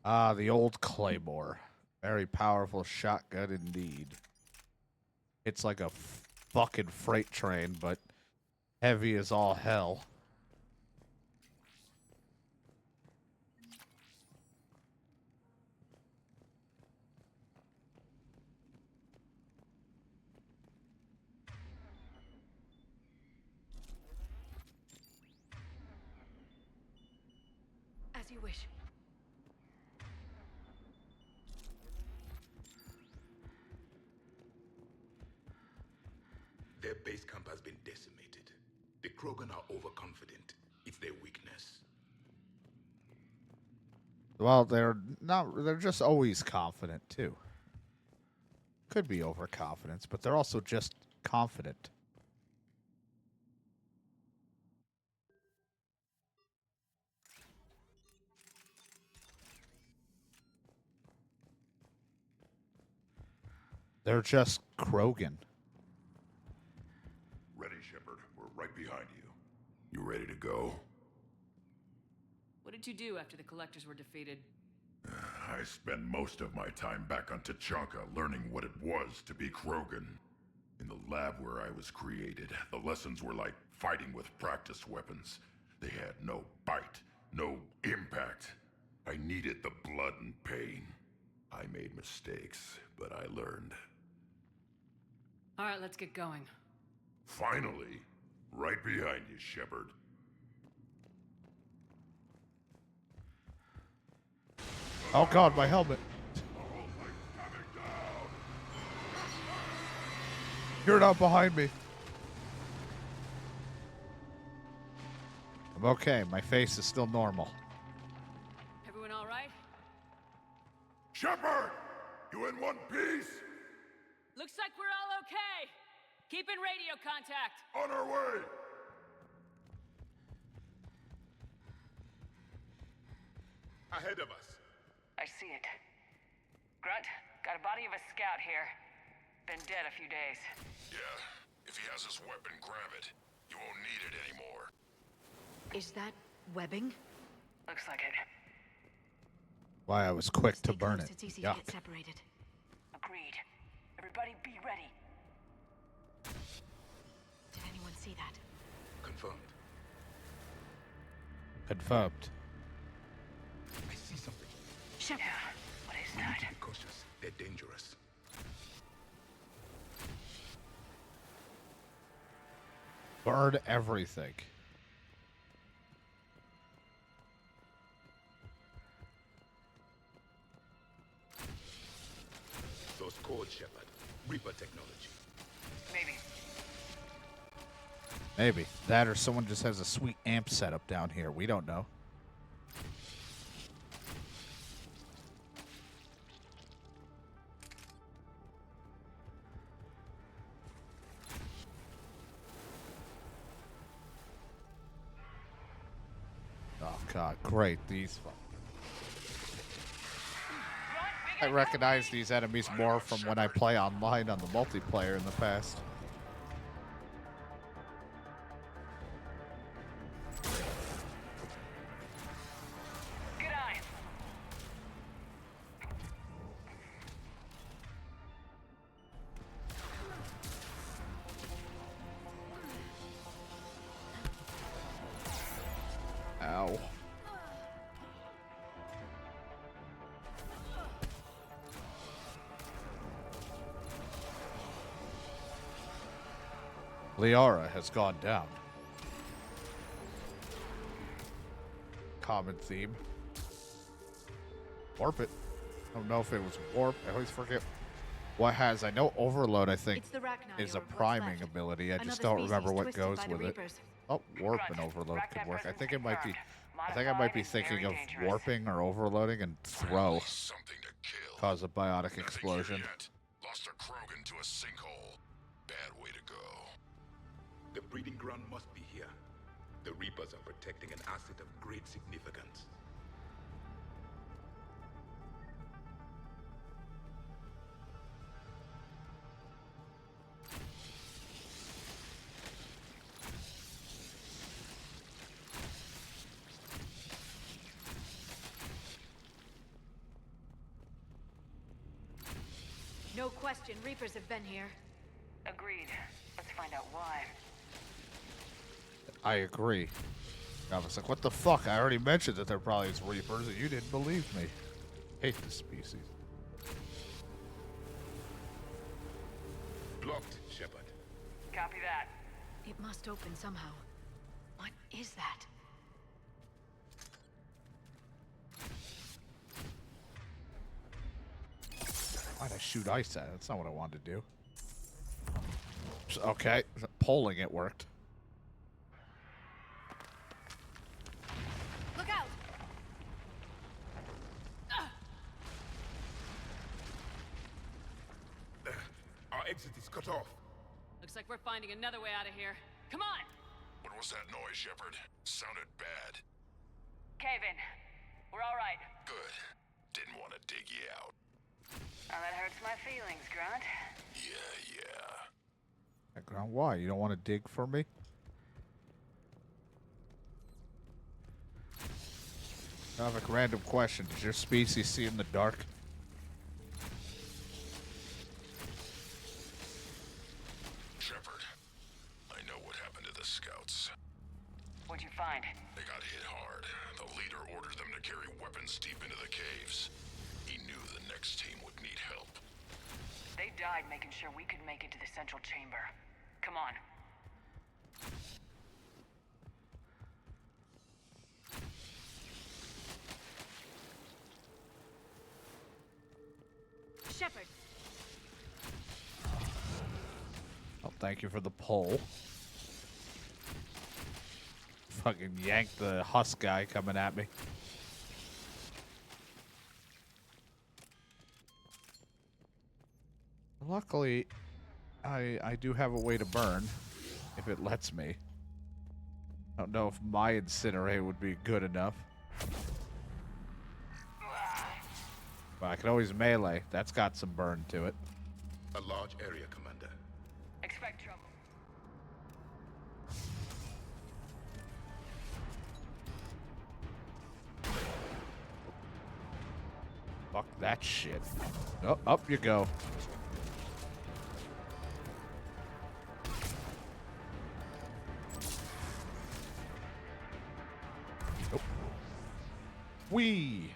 Ah, the old Claymore. Very powerful shotgun indeed. It's like a fucking freight train, but heavy as all hell. As you wish. Their base camp has been decimated. The Krogan are overconfident. It's their weakness. Well, they're just always confident too. Could be overconfidence, but they're also just confident. They're just Krogan. Ready, Shepard. We're right behind you. You ready to go? What did you do after the Collectors were defeated? I spent most of my time back on Tachanka learning what it was to be Krogan. In the lab where I was created, the lessons were like fighting with practice weapons. They had no bite, no impact. I needed the blood and pain. I made mistakes, but I learned. All right, let's get going. Finally, right behind you, Shepard. Oh god, my helmet. You're not behind me. I'm okay. My face is still normal. Everyone all right? Shepard! You in one piece? Looks like we're all okay. Keep in radio contact. On our way! Ahead of us. I see it. Grunt, got a body of a scout here. Been dead a few days. Yeah, if he has his weapon, grab it. You won't need it anymore. Is that webbing? Looks like it. Why I was quick to burn it. It's easy Yuck. to get separated. Agreed. Everybody Everybody be ready. Did anyone see that? Confirmed. Confirmed. I see something. Shepard, what is We that? need to be cautious. They're dangerous. Burn everything. Those codes, Shepard. Reaper technology. Maybe. Maybe. That or someone just has a sweet amp setup down here. We don't know. Oh, God. Great. These... I recognize these enemies more from when I play online on the multiplayer in the past. Good eye. Ow. Liara has gone down. Common theme. Warp it. I don't know if it was warp. I always forget what has. I know Overload, I think, It's the Rachni, is a or what's priming left. ability. I just Another don't remember species what twisted goes by the with it. Reapers. Oh, warp and overload could work. I think it might be. I think I might be thinking of warping or overloading and throw. Cause a biotic explosion. Lost a Krogan to a sinkhole. Bad way to go. The breeding ground must be here. The Reapers are protecting an asset of great significance. No question, Reapers have been here. Agreed. Let's find out why. I agree. I was like, what the fuck? I already mentioned that there probably is Reapers and you didn't believe me. Hate this species. Blocked, Shepard. Copy that. It must open somehow. What is that? Why'd I shoot ice at it? That's not what I wanted to do. Okay, polling it worked. Look out! Our exit is cut off. Looks like we're finding another way out of here. Come on! What was that noise, Shepard? Sounded bad. Cave in. We're all right. Good. Didn't want to dig you out. Now that hurts my feelings, Grunt. Yeah. Background, why? You don't want to dig for me? I have a random question. Does your species see in the dark? Shepard, I know what happened to the scouts. What'd you find? They got hit hard. The leader ordered them to carry weapons deep into the caves. He knew the next team would need help. They died making sure we could make it to the central chamber. Come on. Shepard. Oh, thank you for the poll. Fucking yanked the husk guy coming at me. Luckily, I do have a way to burn, if it lets me. I don't know if my incinerate would be good enough. But I can always melee. That's got some burn to it. A large area, Commander. Expect trouble. Fuck that shit. Oh, up you go. Wee!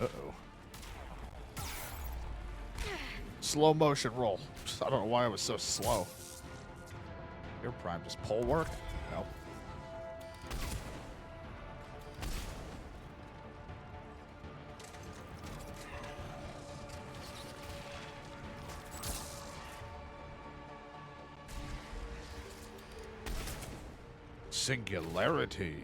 Uh-oh. Slow motion roll. I don't know why it was so slow. Your prime just pole work? No. Singularity.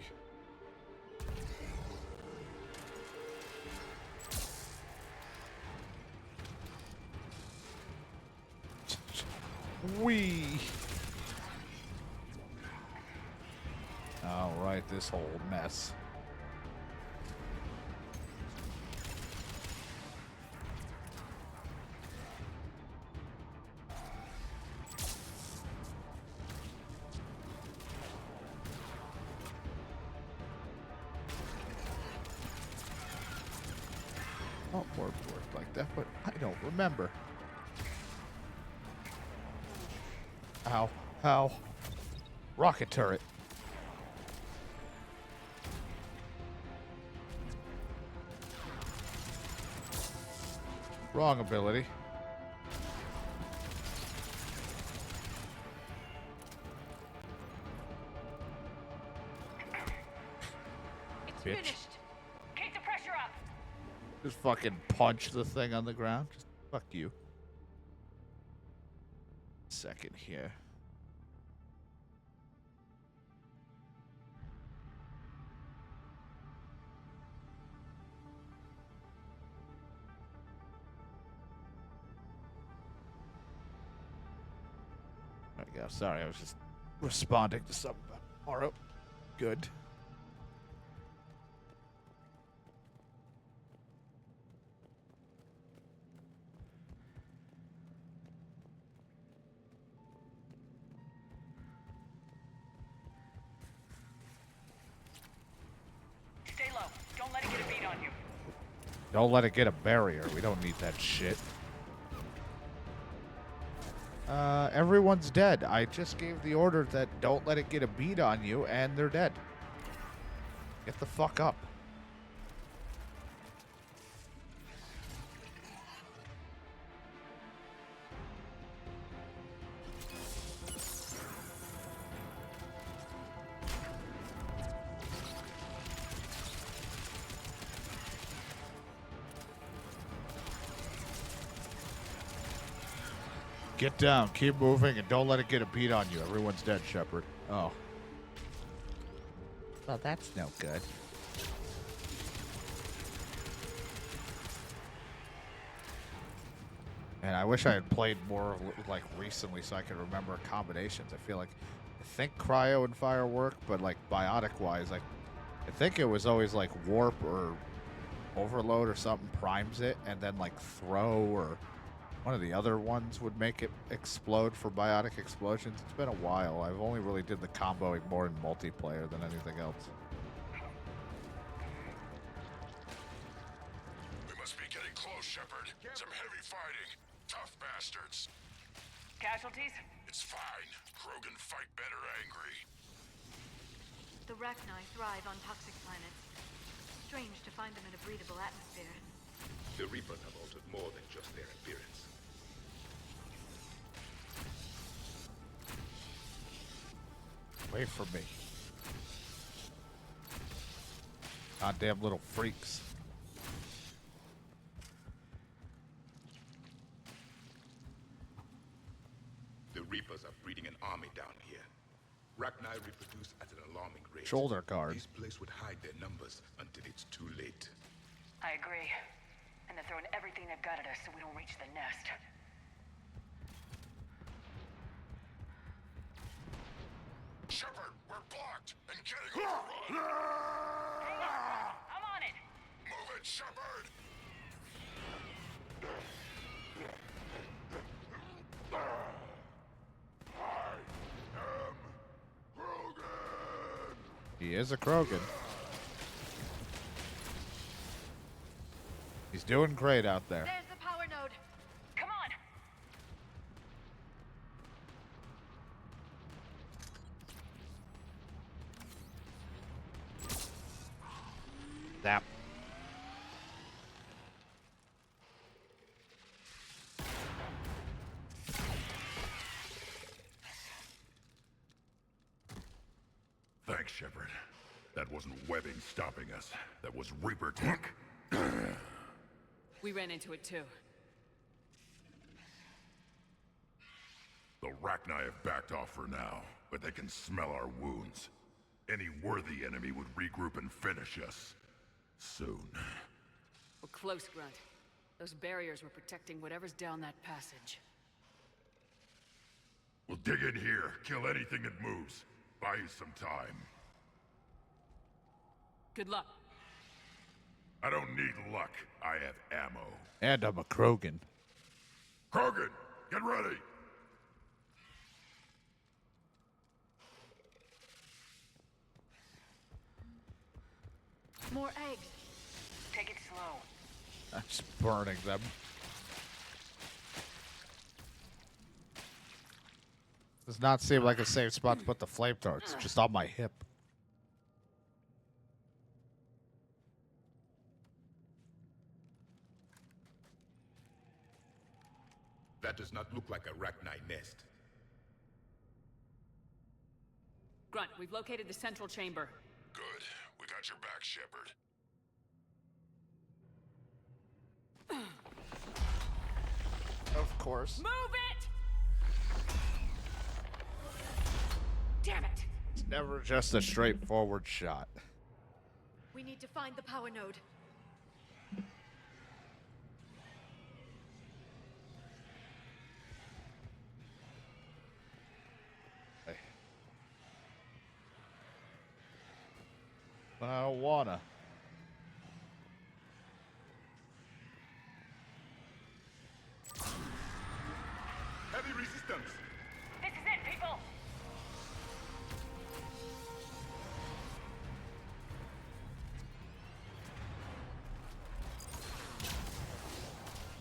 Wee. All right, this whole mess. Oh, worked like that, but I don't remember. Ow, ow. Rocket turret. Wrong ability. It's Bitch. finished. Keep the pressure up. Just fucking punch the thing on the ground. Just fuck you. Second here. There we go. Sorry, I was just responding to something about Morrow. Good. Stay low. Don't let it get a beat on you. Don't let it get a barrier. We don't need that shit. Everyone's dead. I just gave the order that don't let it get a beat on you, and they're dead. Get the fuck up. Get down, keep moving, and don't let it get a beat on you. Everyone's dead, Shepard. Oh. Well, that's no good. And I wish I had played more, like, recently so I could remember combinations. I feel like, I think cryo and fire work, but, like, biotic-wise, like, I think it was always, like, warp or overload or something primes it, and then, like, throw or one of the other ones would make it explode for biotic explosions. It's been a while. I've only really did the comboing more in multiplayer than anything else. We must be getting close, Shepard. Some heavy fighting. Tough bastards. Casualties? It's fine. Krogan fight better angry. The Rachni thrive on toxic planets. Strange to find them in a breathable atmosphere. The Reapers have altered more than just their appearance. Away from me. Goddamn little freaks. The Reapers are breeding an army down here. Rachni reproduce at an alarming rate. Shoulder guard. This place would hide their numbers until it's too late. I agree. And they're throwing everything they've got at us so we don't reach the nest. Shepard, we're blocked and getting overrun. Hang on! I'm on it! Move it, Shepard! He is a Krogan. He's doing great out there. There's the power node. Come on! Snap. Thanks, Shepard. That wasn't webbing stopping us. That was Reaper tech. We ran into it too. The Rachni have backed off for now, but they can smell our wounds. Any worthy enemy would regroup and finish us. Soon. We're close, Grunt. Those barriers were protecting whatever's down that passage. We'll dig in here, kill anything that moves. Buy you some time. Good luck. I don't need luck. I have ammo. And I'm a Krogan. Krogan, get ready! More eggs. Take it slow. I'm just burning them. Does not seem like a safe spot to put the flamethrower. It's just on my hip. That does not look like a Rachni nest. Grunt, we've located the central chamber. Good. We got your back, Shepard. Of course. Move it! Damn it! It's never just a straightforward shot. We need to find the power node. I don't wanna. Heavy resistance. This is it, people!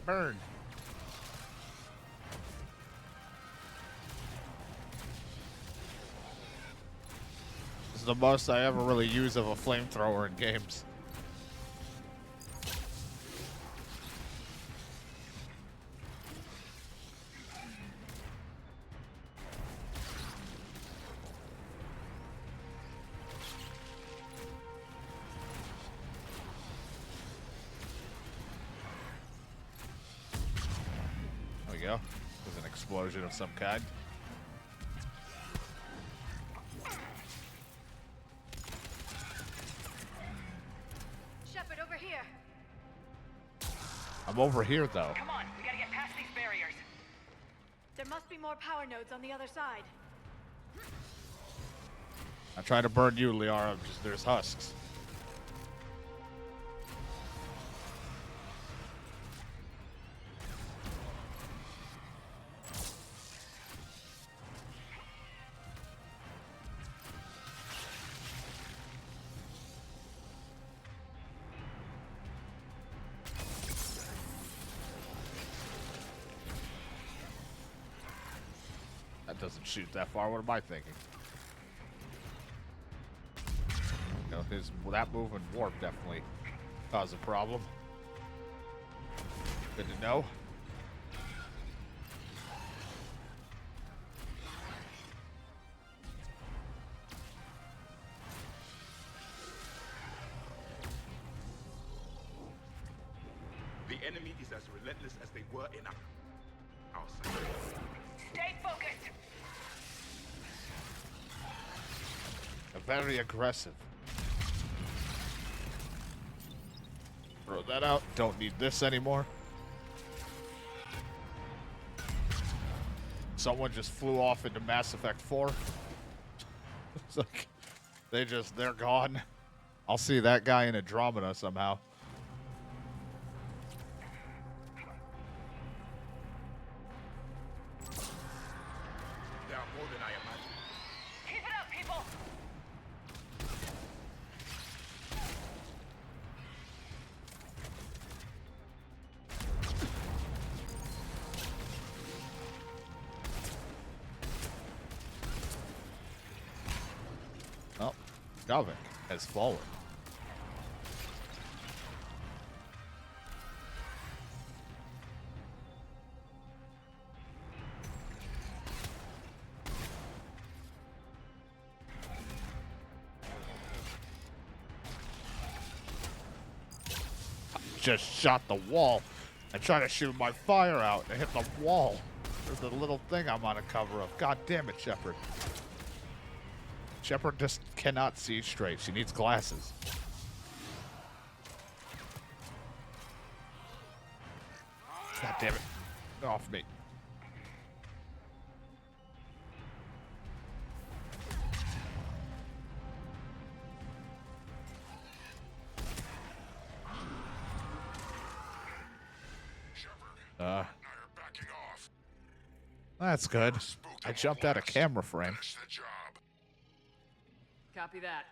Burn. This is the most I ever really use of a flamethrower in games. There we go. There's an explosion of some kind. Shepard, over here. I'm over here, though. Come on, we gotta get past these barriers. There must be more power nodes on the other side. I'm trying to burn you, Liara. Just there's husks. That doesn't shoot that far. What am I thinking? You know, that move and warp definitely caused a problem. Good to know. The enemy is as relentless as they were in our side. Stay focused! Very aggressive. Throw that out. Don't need this anymore. Someone just flew off into Mass Effect 4. It's like they're gone. I'll see that guy in Andromeda somehow. There are more than I imagined. Keep it up, people! Oh, Galvin has fallen. just shot the wall. I tried to shoot my fire out and hit the wall. There's the little thing I'm on a cover of. God damn it, Shepard. Shepard just cannot see straight. She needs glasses. God damn it. Get off me. That's good. I jumped out of camera frame. Copy that.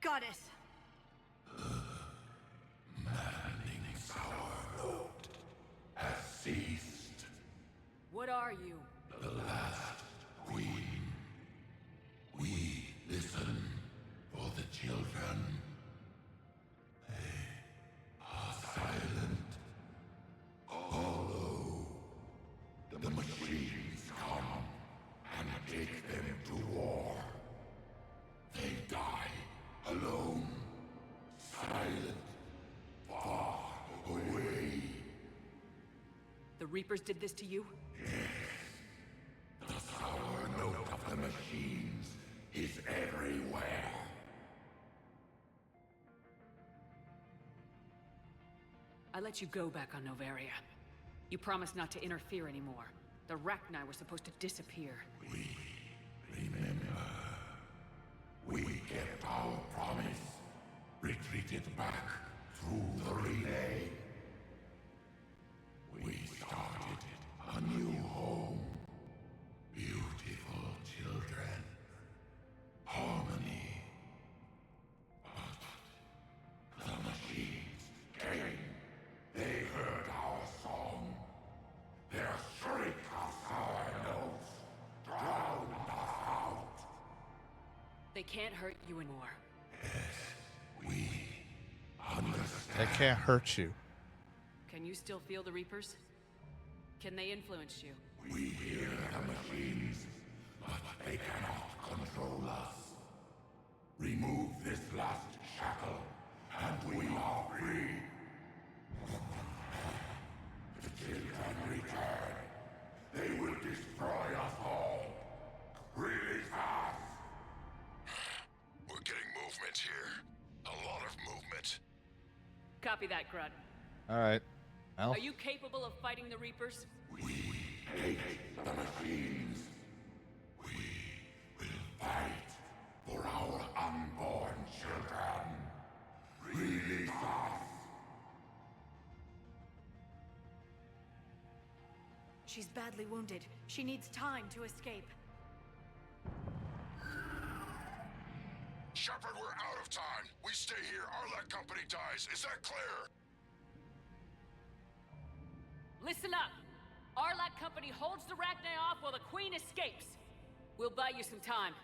Goddess. Manning's our load has ceased. What are you? The last queen. We listen for the children. They are silent. Although the machines come and take them to war, they die alone, silent, far away. The Reapers did this to you? The sour note of the machines is everywhere. I let you go back on Novaria. You promised not to interfere anymore. The Rachni were supposed to disappear. Remember, we kept our promise, retreated back through the relay. We started a new home. Beautiful children. Harmony. But the machines came. They heard our song. Their shriek of sour notes drowned us out. They can't hurt you anymore. We understand. They can't hurt you. Can you still feel the Reapers? Can they influence you? We hear the machines, but they cannot control us. Remove this last shackle, and we are free. The children return. They will destroy us all. Release us. We're getting movement here. A lot of movement. Copy that, Grunt. Alright. Well. Are you capable of fighting the Reapers? We hate the machines. We will fight for our unborn children. Release us. She's badly wounded. She needs time to escape. Shepard, we're out of time. We stay here, our company dies. Is that clear? Listen up! Arlac Company holds the Rachni off while the Queen escapes. We'll buy you some time.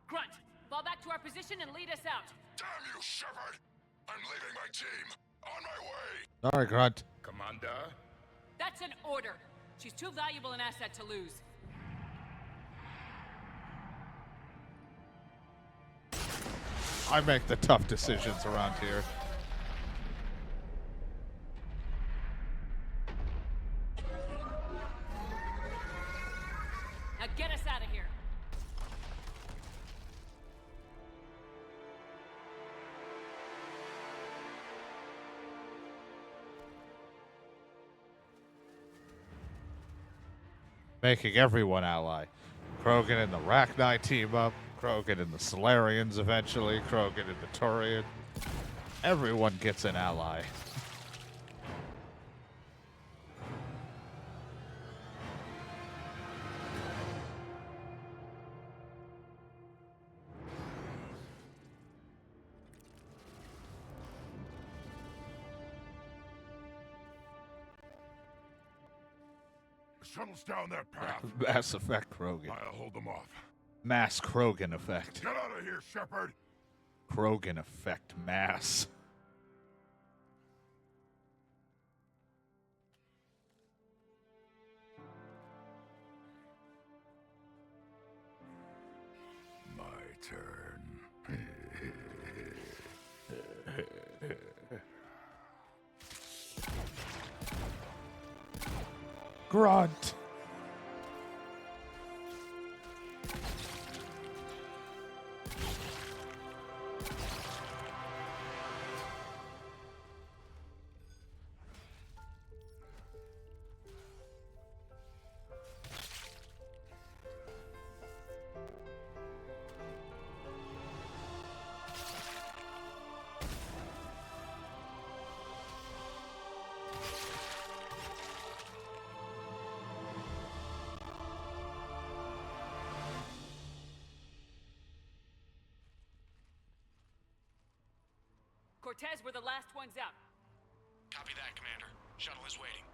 Grunt, fall back to our position and lead us out. Damn you, Shepard! I'm leaving my team. On my way. Sorry, Grunt. Commander? That's an order. She's too valuable an asset to lose. I make the tough decisions around here. Now get us out of here. Making everyone ally. Krogan and the Rachni team up. Krogan and the Solarians eventually. Krogan and the Turian. Everyone gets an ally. Shuttles down that path. Mass effect Krogan. I'll hold them off. Mass Krogan effect. Get out of here, Shepard. Krogan effect mass. turn. Grunt. Cortez, we're the last ones out. Copy that, Commander. Shuttle is waiting.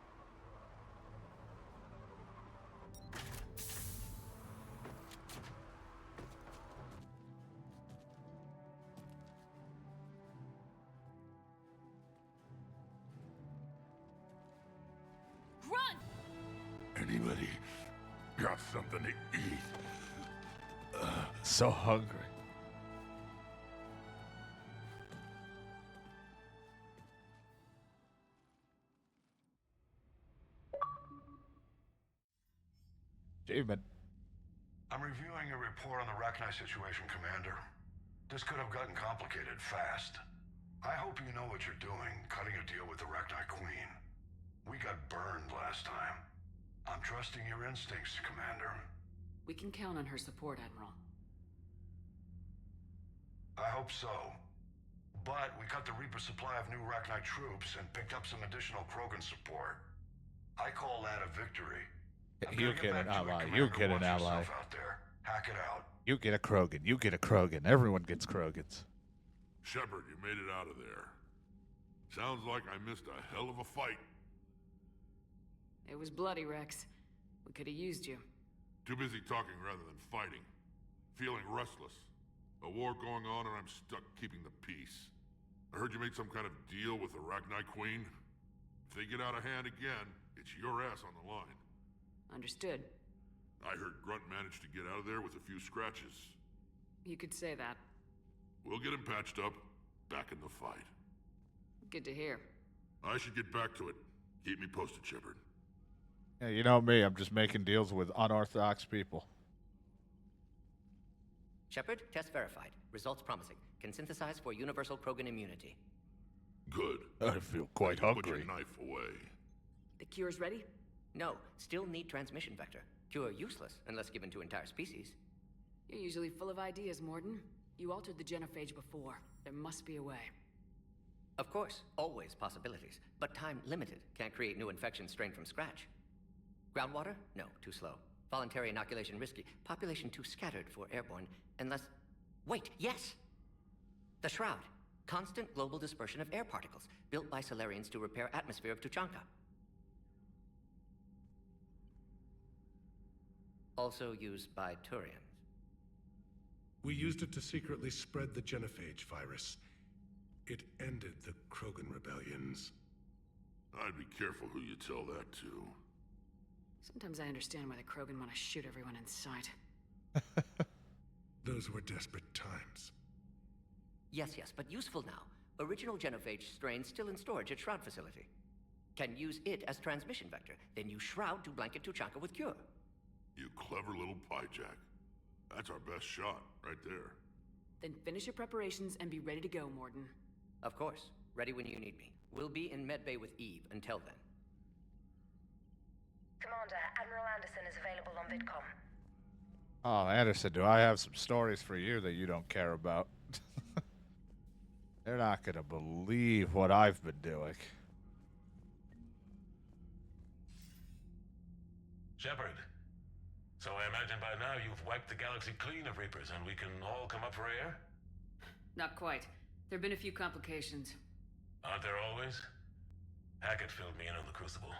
Run! Anybody got something to eat? So hungry. Achievement. I'm reviewing your report on the Rachni situation, Commander. This could have gotten complicated fast. I hope you know what you're doing, cutting a deal with the Rachni Queen. We got burned last time. I'm trusting your instincts, Commander. We can count on her support, Admiral. I hope so. But we cut the Reaper supply of new Rachni troops and picked up some additional Krogan support. I call that a victory. You get an ally. You get an ally. Out there. Hack it out. You get a Krogan. You get a Krogan. Everyone gets Krogans. Shepard, you made it out of there. Sounds like I missed a hell of a fight. It was bloody, Rex. We could have used you. Too busy talking rather than fighting. Feeling restless. A war going on and I'm stuck keeping the peace. I heard you made some kind of deal with the Rachni Queen. If they get out of hand again, it's your ass on the line. Understood. I heard Grunt managed to get out of there with a few scratches. You could say that. We'll get him patched up, back in the fight. Good to hear. I should get back to it. Keep me posted, Shepard. Yeah, you know me. I'm just making deals with unorthodox people. Shepard, test verified. Results promising. Can synthesize for universal Krogan immunity. Good. I feel quite hungry. Put your knife away. The cure's ready? No, still need transmission vector. Cure useless unless given to entire species. You're usually full of ideas, Morden. You altered the genophage before. There must be a way. Of course, always possibilities, but time limited. Can't create new infections strained from scratch. Groundwater? No, too slow. Voluntary inoculation risky. Population too scattered for airborne, unless... Wait, yes! The Shroud. Constant global dispersion of air particles, built by Solarians to repair atmosphere of Tuchanka. Also used by Turians. We used it to secretly spread the genophage virus. It ended the Krogan rebellions. I'd be careful who you tell that to. Sometimes I understand why the Krogan want to shoot everyone in sight. Those were desperate times. Yes, but useful now. Original genophage strain still in storage at Shroud facility. Can use it as transmission vector, then use Shroud to blanket Tuchanka with cure. You clever little piejack. That's our best shot, right there. Then finish your preparations and be ready to go, Morden. Of course. Ready when you need me. We'll be in medbay with Eve until then. Commander, Admiral Anderson is available on VidCom. Oh, Anderson, do I have some stories for you that you don't care about? They're not gonna believe what I've been doing. Shepard. So I imagine by now you've wiped the galaxy clean of Reapers and we can all come up for air? Not quite. There have been a few complications. Aren't there always? Hackett filled me in on the Crucible.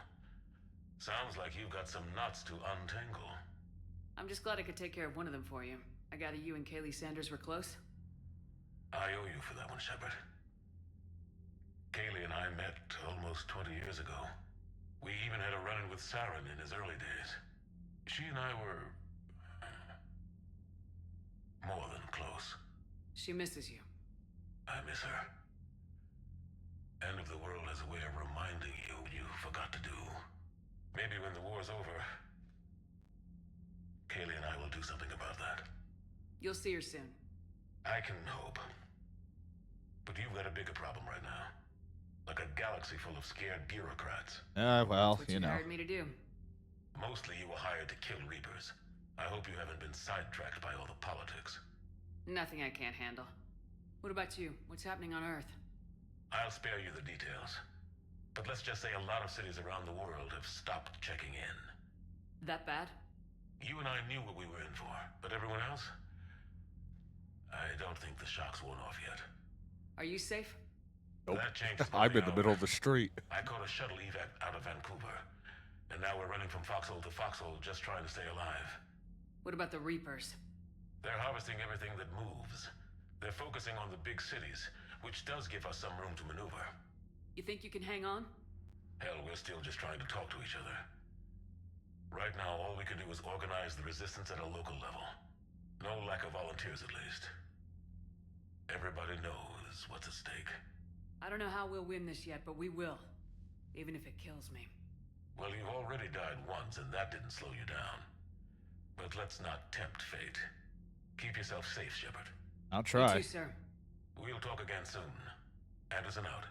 Sounds like you've got some knots to untangle. I'm just glad I could take care of one of them for you. I gather you and Kaylee Sanders were close? I owe you for that one, Shepard. Kaylee and I met almost 20 years ago. We even had a run-in with Saren in his early days. She and I were... more than close. She misses you. I miss her. End of the world has a way of reminding you what you forgot to do. Maybe when the war's over, Kaylee and I will do something about that. You'll see her soon. I can hope. But you've got a bigger problem right now. Like a galaxy full of scared bureaucrats. Well, What you hired me to do. Mostly you were hired to kill Reapers. I hope you haven't been sidetracked by all the politics. Nothing I can't handle. What about you? What's happening on Earth? I'll spare you the details. But let's just say a lot of cities around the world have stopped checking in. That bad? You and I knew what we were in for, but everyone else? I don't think the shock's worn off yet. Are you safe? Nope. That changes. I'm in the middle of the street. I caught a shuttle evac out of Vancouver, and now we're running from foxhole to foxhole just trying to stay alive. What about the Reapers? They're harvesting everything that moves. They're focusing on the big cities, which does give us some room to maneuver. You think you can hang on? Hell, we're still just trying to talk to each other. Right now, all we can do is organize the resistance at a local level. No lack of volunteers, at least. Everybody knows what's at stake. I don't know how we'll win this yet, but we will. Even if it kills me. Well, you've already died once, and that didn't slow you down. But let's not tempt fate. Keep yourself safe, Shepard. I'll try. You too, sir. We'll talk again soon. Anderson out.